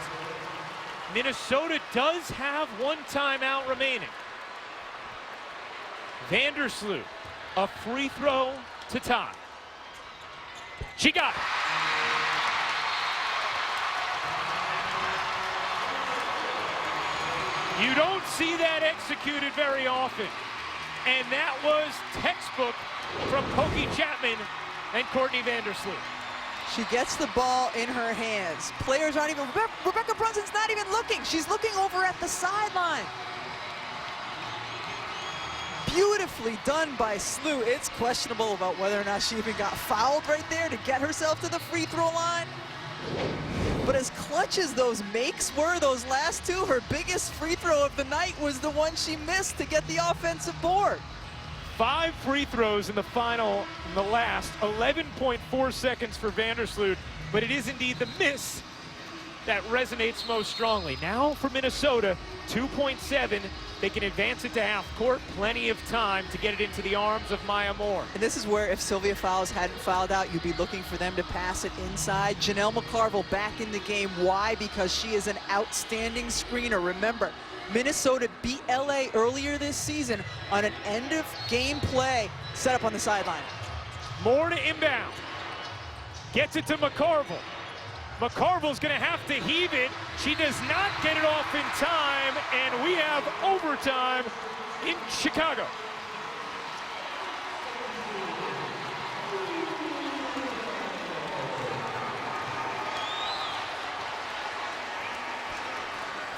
Minnesota does have 1 timeout remaining. Vandersloot, a free throw to tie. She got it. You don't see that executed very often. And that was textbook from Pokey Chapman and Courtney Vandersloot. She gets the ball in her hands. Players aren't even, Rebecca Brunson's not even looking. She's looking over at the sideline. Beautifully done by Sloot. It's questionable about whether or not she even got fouled right there to get herself to the free throw line. But as clutch as those makes were, those last 2, her biggest free throw of the night was the one she missed to get the offensive board. 5 free throws in the last 11.4 seconds for Vandersloot, but it is indeed the miss that resonates most strongly. Now for Minnesota, 2.7. They can advance it to half court. Plenty of time to get it into the arms of Maya Moore. And this is where if Sylvia Fowles hadn't fouled out, you'd be looking for them to pass it inside. Janelle McCarville back in the game. Why? Because she is an outstanding screener. Remember, Minnesota beat LA earlier this season on an end-of-game play set up on the sideline. Moore to inbound. Gets it to McCarville. McCarville's going to have to heave it. She does not get it off in time, and we have overtime in Chicago.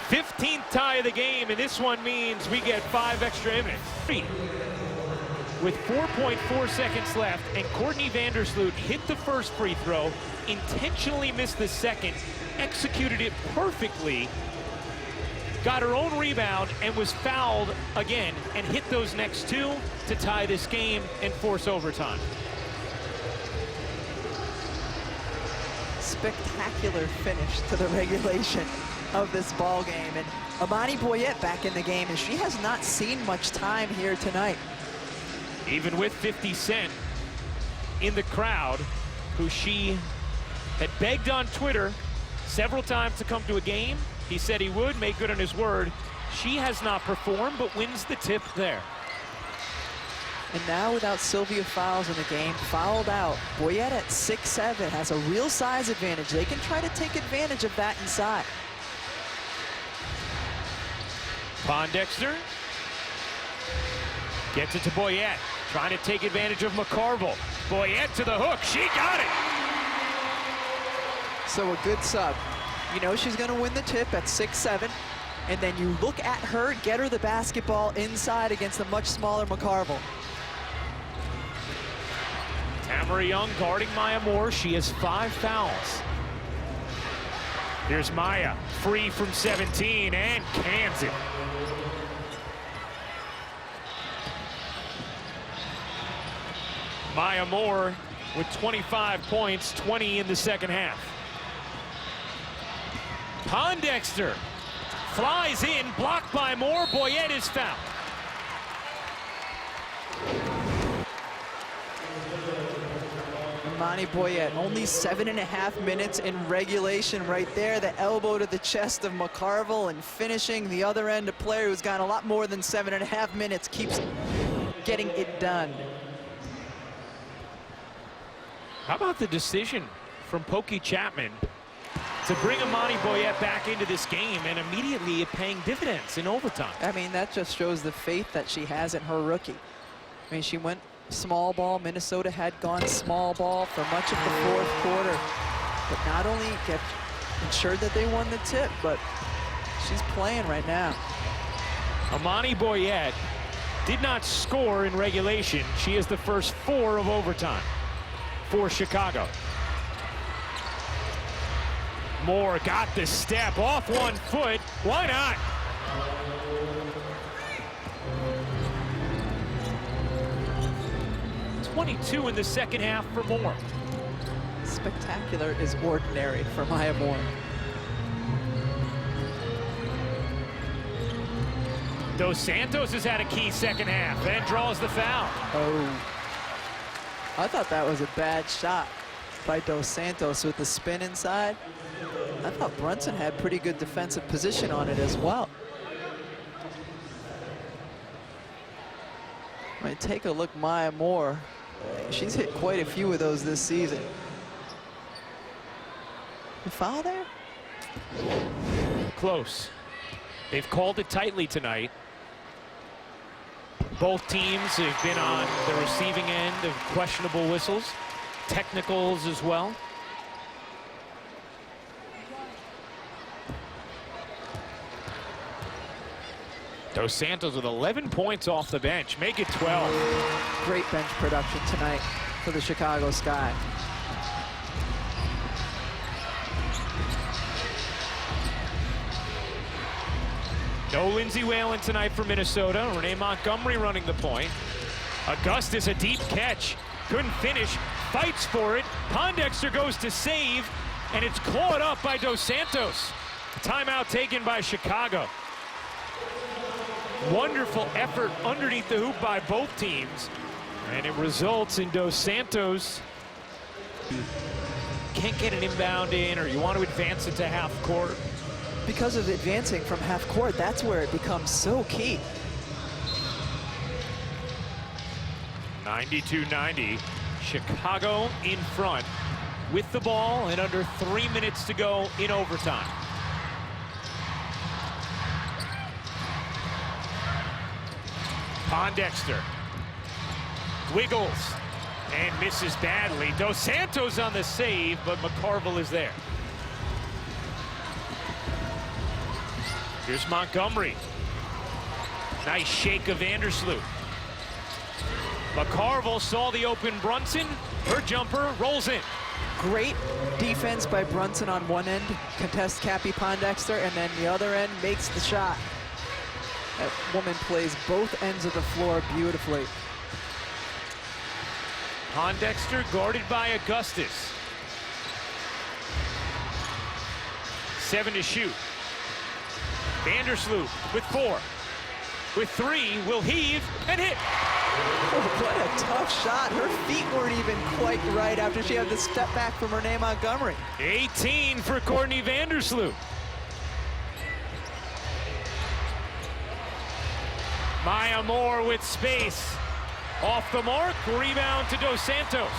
#15th tie of the game, and this one means we get 5 extra minutes. With 4.4 seconds left, and Courtney Vandersloot hit the first free throw, intentionally missed the second, executed it perfectly, got her own rebound, and was fouled again, and hit those next 2 to tie this game and force overtime. Spectacular finish to the regulation of this ball game. And Amani Boyette back in the game, and she has not seen much time here tonight. Even with 50 Cent in the crowd, who she had begged on Twitter several times to come to a game. He said he would, make good on his word. She has not performed, but wins the tip there. And now without Sylvia Fowles in the game, fouled out. Boyette at 6'7", has a real size advantage. They can try to take advantage of that inside. Pondexter gets it to Boyette, trying to take advantage of McCarville. Boyette to the hook, she got it! So a good sub. You know she's gonna win the tip at 6'7", and then you look at her, get her the basketball inside against the much smaller McCarville. Tamara Young guarding Maya Moore. She has 5 fouls. Here's Maya, free from 17, and cans it. Maya Moore with 25 points, 20 in the second half. Pondexter flies in, blocked by Moore. Boyette is fouled. Imani Boyette. Only 7.5 minutes in regulation right there. The elbow to the chest of McCarville, and finishing the other end, a player who's got a lot more than 7.5 minutes, keeps getting it done. How about the decision from Pokey Chapman to bring Imani Boyette back into this game, and immediately paying dividends in overtime? I mean, that just shows the faith that she has in her rookie. I mean, she went small ball. Minnesota had gone small ball for much of the fourth quarter, but not only ensured that they won the tip, but she's playing right now. Imani Boyette did not score in regulation. She is the first 4 of overtime for Chicago. Moore got the step off 1 foot. Why not? .22 in the second half for Moore. Spectacular is ordinary for Maya Moore. Dos Santos has had a key second half and draws the foul. Oh, I thought that was a bad shot by Dos Santos with the spin inside. I thought Brunson had pretty good defensive position on it as well. I mean, take a look, Maya Moore. She's hit quite a few of those this season. The foul there? Close. They've called it tightly tonight. Both teams have been on the receiving end of questionable whistles, technicals as well. Dos Santos with 11 points off the bench, make it 12. Great bench production tonight for the Chicago Sky. No Lindsay Whalen tonight for Minnesota. Renee Montgomery running the point. Augustus, a deep catch. Couldn't finish. Fights for it. Pondexter goes to save, and it's clawed up by Dos Santos. Timeout taken by Chicago. Wonderful effort underneath the hoop by both teams, and it results in Dos Santos. Can't get an inbound in, or you want to advance it to half court. Because of advancing from half court, that's where it becomes so key. 92-90, Chicago in front with the ball and under 3 minutes to go in overtime. Pondexter wiggles and misses badly. Dos Santos on the save, but McCarville is there. Here's Montgomery. Nice shake of Vandersloot. McCarville saw the open Brunson. Her jumper rolls in. Great defense by Brunson on one end, contests Cappy Pondexter, and then the other end makes the shot. That woman plays both ends of the floor beautifully. Pondexter guarded by Augustus. 7 to shoot. Vandersloot with 4. With 3, will heave and hit. Oh, what a tough shot. Her feet weren't even quite right after she had the step back from Renee Montgomery. 18 for Courtney Vandersloot. Maya Moore with space. Off the mark, rebound to Dos Santos.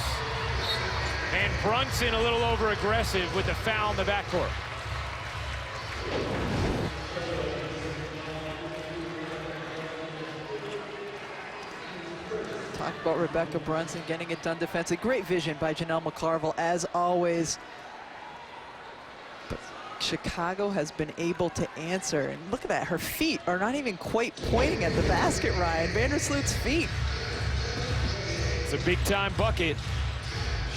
And Brunson a little over aggressive with the foul in the backcourt. Talk about Rebecca Brunson getting it done defensively. Great vision by Janelle McCarville, as always. But Chicago has been able to answer. And look at that, her feet are not even quite pointing at the basket, Ryan. Vandersloot's feet. It's a big-time bucket.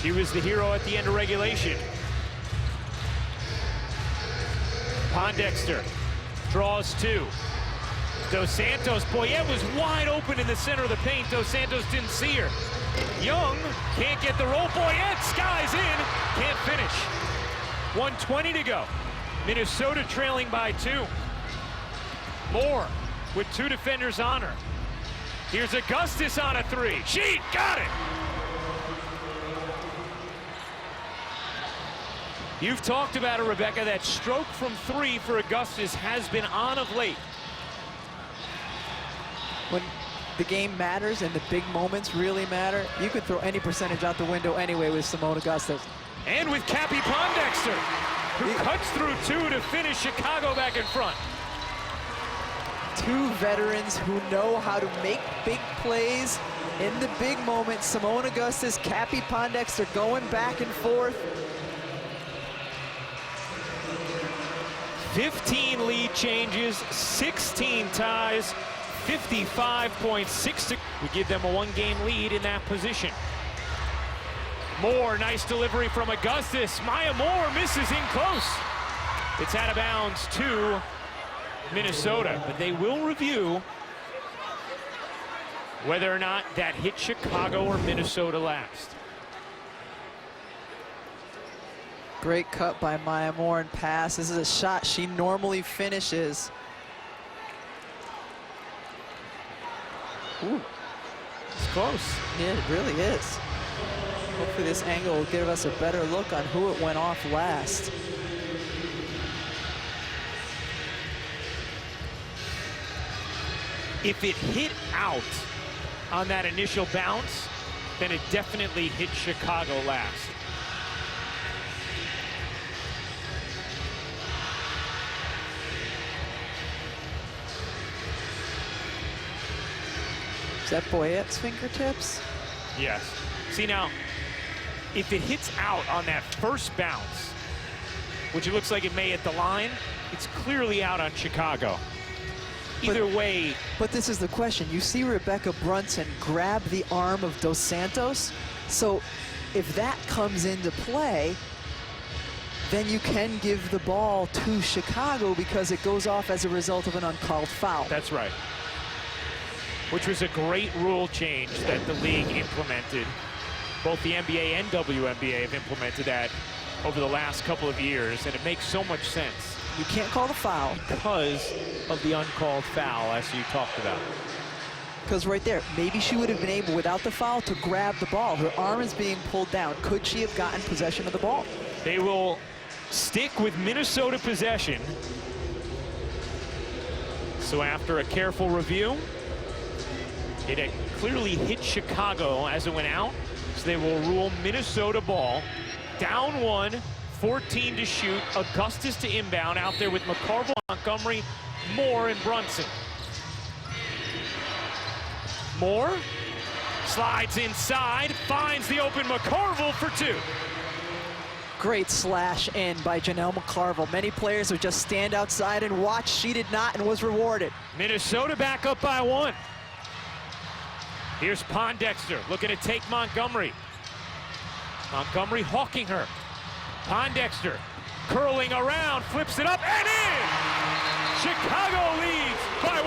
She was the hero at the end of regulation. Pondexter draws 2. Dos Santos, Boyette was wide open in the center of the paint. Dos Santos didn't see her. Young can't get the roll. Boyette skies in, can't finish. 1:20 to go. Minnesota trailing by 2. Moore with 2 defenders on her. Here's Augustus on a 3. She got it. You've talked about it, Rebecca. That stroke from 3 for Augustus has been on of late. When the game matters and the big moments really matter, you could throw any percentage out the window anyway with Simone Augustus. And with Cappy Pondexter, who cuts through 2 to finish Chicago back in front. 2 veterans who know how to make big plays in the big moments. Simone Augustus, Cappy Pondexter going back and forth. 15 lead changes, 16 ties, 55.6. We give them a 1-game lead in that position. Moore, nice delivery from Augustus. Maya Moore misses in close. It's out of bounds to Minnesota, but they will review whether or not that hit Chicago or Minnesota last. Great cut by Maya Moore and pass. This is a shot she normally finishes. Ooh. It's close. Yeah, it really is. Hopefully this angle will give us a better look on who it went off last. If it hit out on that initial bounce, then it definitely hit Chicago last. Is that Boyette's fingertips? Yes. See now, if it hits out on that first bounce, which it looks like it may hit the line, it's clearly out on Chicago. Either way. But this is the question. You see Rebecca Brunson grab the arm of Dos Santos. So if that comes into play, then you can give the ball to Chicago because it goes off as a result of an uncalled foul. That's right. Which was a great rule change that the league implemented. Both the NBA and WNBA have implemented that over the last couple of years, and it makes so much sense. You can't call the foul. Because of the uncalled foul, as you talked about. Because right there, maybe she would have been able, without the foul, to grab the ball. Her arm is being pulled down. Could she have gotten possession of the ball? They will stick with Minnesota possession. So after a careful review, it had clearly hit Chicago as it went out. So they will rule Minnesota ball. Down 1, 14 to shoot. Augustus to inbound out there with McCarville, Montgomery, Moore, and Brunson. Moore slides inside, finds the open McCarville for 2. Great slash in by Janelle McCarville. Many players would just stand outside and watch. She did not and was rewarded. Minnesota back up by 1. Here's Pondexter looking to take Montgomery. Montgomery hawking her. Pondexter curling around, flips it up and in! Chicago leads by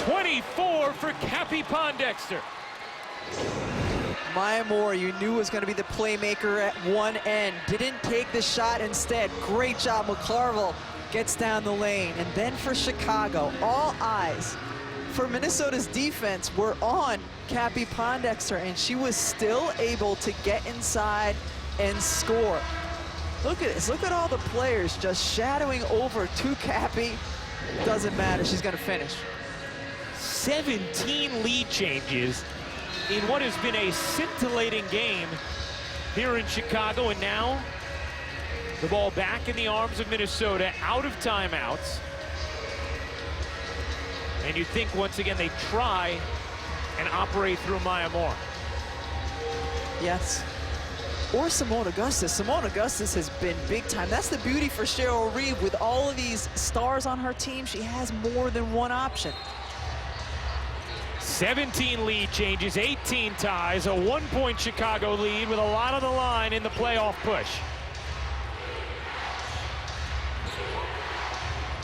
1. 24 for Cappy Pondexter. Maya Moore, you knew was going to be the playmaker at one end. Didn't take the shot instead. Great job, McCarville gets down the lane. And then for Chicago, all eyes for Minnesota's defense were on Cappy Pondexter, and she was still able to get inside and score. Look at this. Look at all the players just shadowing over to Cappy. Doesn't matter. She's going to finish. 17 lead changes in what has been a scintillating game here in Chicago, and now the ball back in the arms of Minnesota, out of timeouts. And you think once again they try and operate through Maya Moore. Yes. Or Simone Augustus. Simone Augustus has been big time. That's the beauty for Cheryl Reeve. With all of these stars on her team, she has more than one option. 17 lead changes, 18 ties, a 1-point Chicago lead with a lot on the line in the playoff push.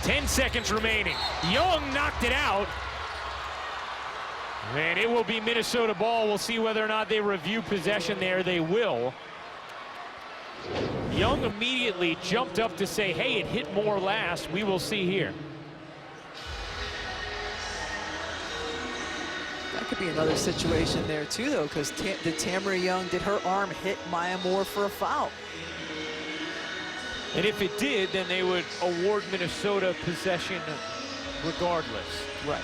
10 seconds remaining. Young knocked it out. And it will be Minnesota ball. We'll see whether or not they review possession there. They will. Young immediately jumped up to say, hey, it hit more last. We will see here. That could be another situation there too, though, because did Tamara Young, did her arm hit Maya Moore for a foul? And if it did, then they would award Minnesota possession regardless. Right.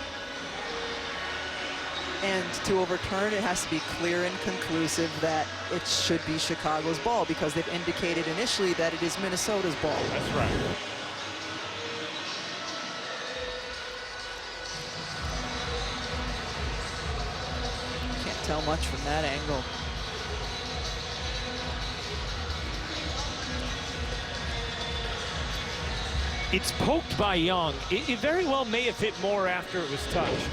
And to overturn, it has to be clear and conclusive that it should be Chicago's ball, because they've indicated initially that it is Minnesota's ball. That's right. Can't tell much from that angle. It's poked by Young. It very well may have hit more after it was touched.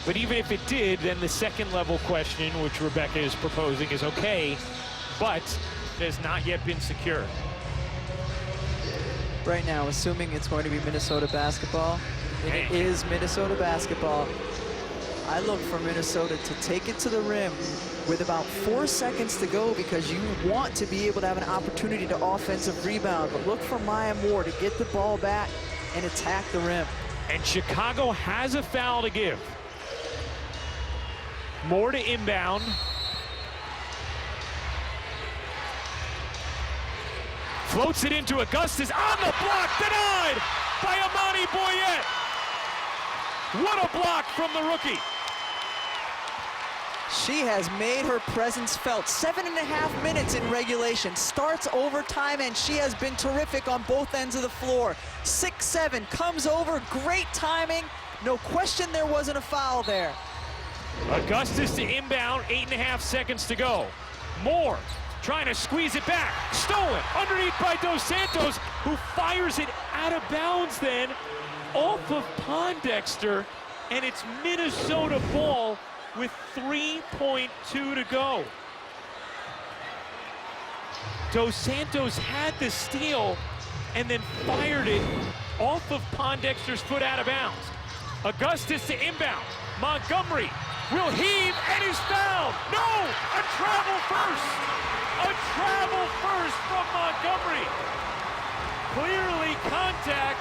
But even if it did, then the second level question, which Rebecca is proposing, is okay, but it has not yet been secured. Right now, assuming it's going to be Minnesota basketball, and it is Minnesota basketball, I look for Minnesota to take it to the rim with about 4 seconds to go, because you want to be able to have an opportunity to offensive rebound. But look for Maya Moore to get the ball back and attack the rim. And Chicago has a foul to give. Moore to inbound. Floats it into Augustus, on the block, denied by Amani Boyette. What a block from the rookie. She has made her presence felt. 7.5 minutes in regulation, starts overtime, and she has been terrific on both ends of the floor. 6-7, comes over, great timing. No question there wasn't a foul there. Augustus to inbound, 8.5 seconds to go. Moore trying to squeeze it back. Stolen underneath by Dos Santos, who fires it out of bounds then off of Pondexter, and it's Minnesota ball with 3.2 to go. Dos Santos had the steal and then fired it off of Pondexter's foot out of bounds. Augustus to inbound. Montgomery will heave and is fouled. No, a travel first. A travel first from Montgomery. Clearly contact,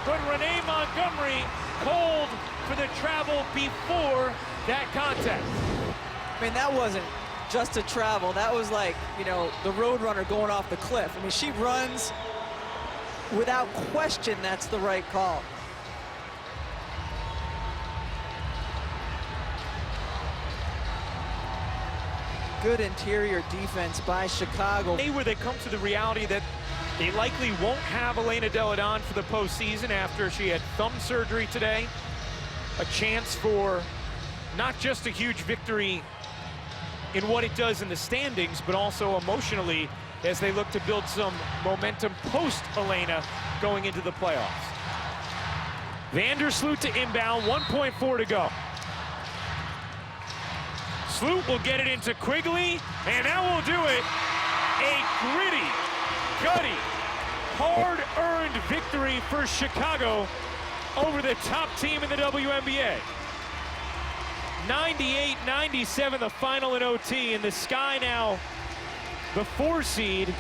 but Renee Montgomery called for the travel before that contact. I mean, that wasn't just a travel. That was like, you know, the Roadrunner going off the cliff. I mean, she runs without question. That's the right call. Good interior defense by Chicago. Where they come to the reality that they likely won't have Elena Delle Donne for the postseason after she had thumb surgery today. A chance for not just a huge victory in what it does in the standings, but also emotionally as they look to build some momentum post-Elena going into the playoffs. Vandersloot to inbound, 1.4 to go. Sloot will get it into Quigley, and that will do it. A gritty, gutty, hard-earned victory for Chicago over the top team in the WNBA. 98-97, the final in OT, and the Sky now the 4 seed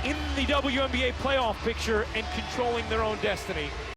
in the WNBA playoff picture and controlling their own destiny.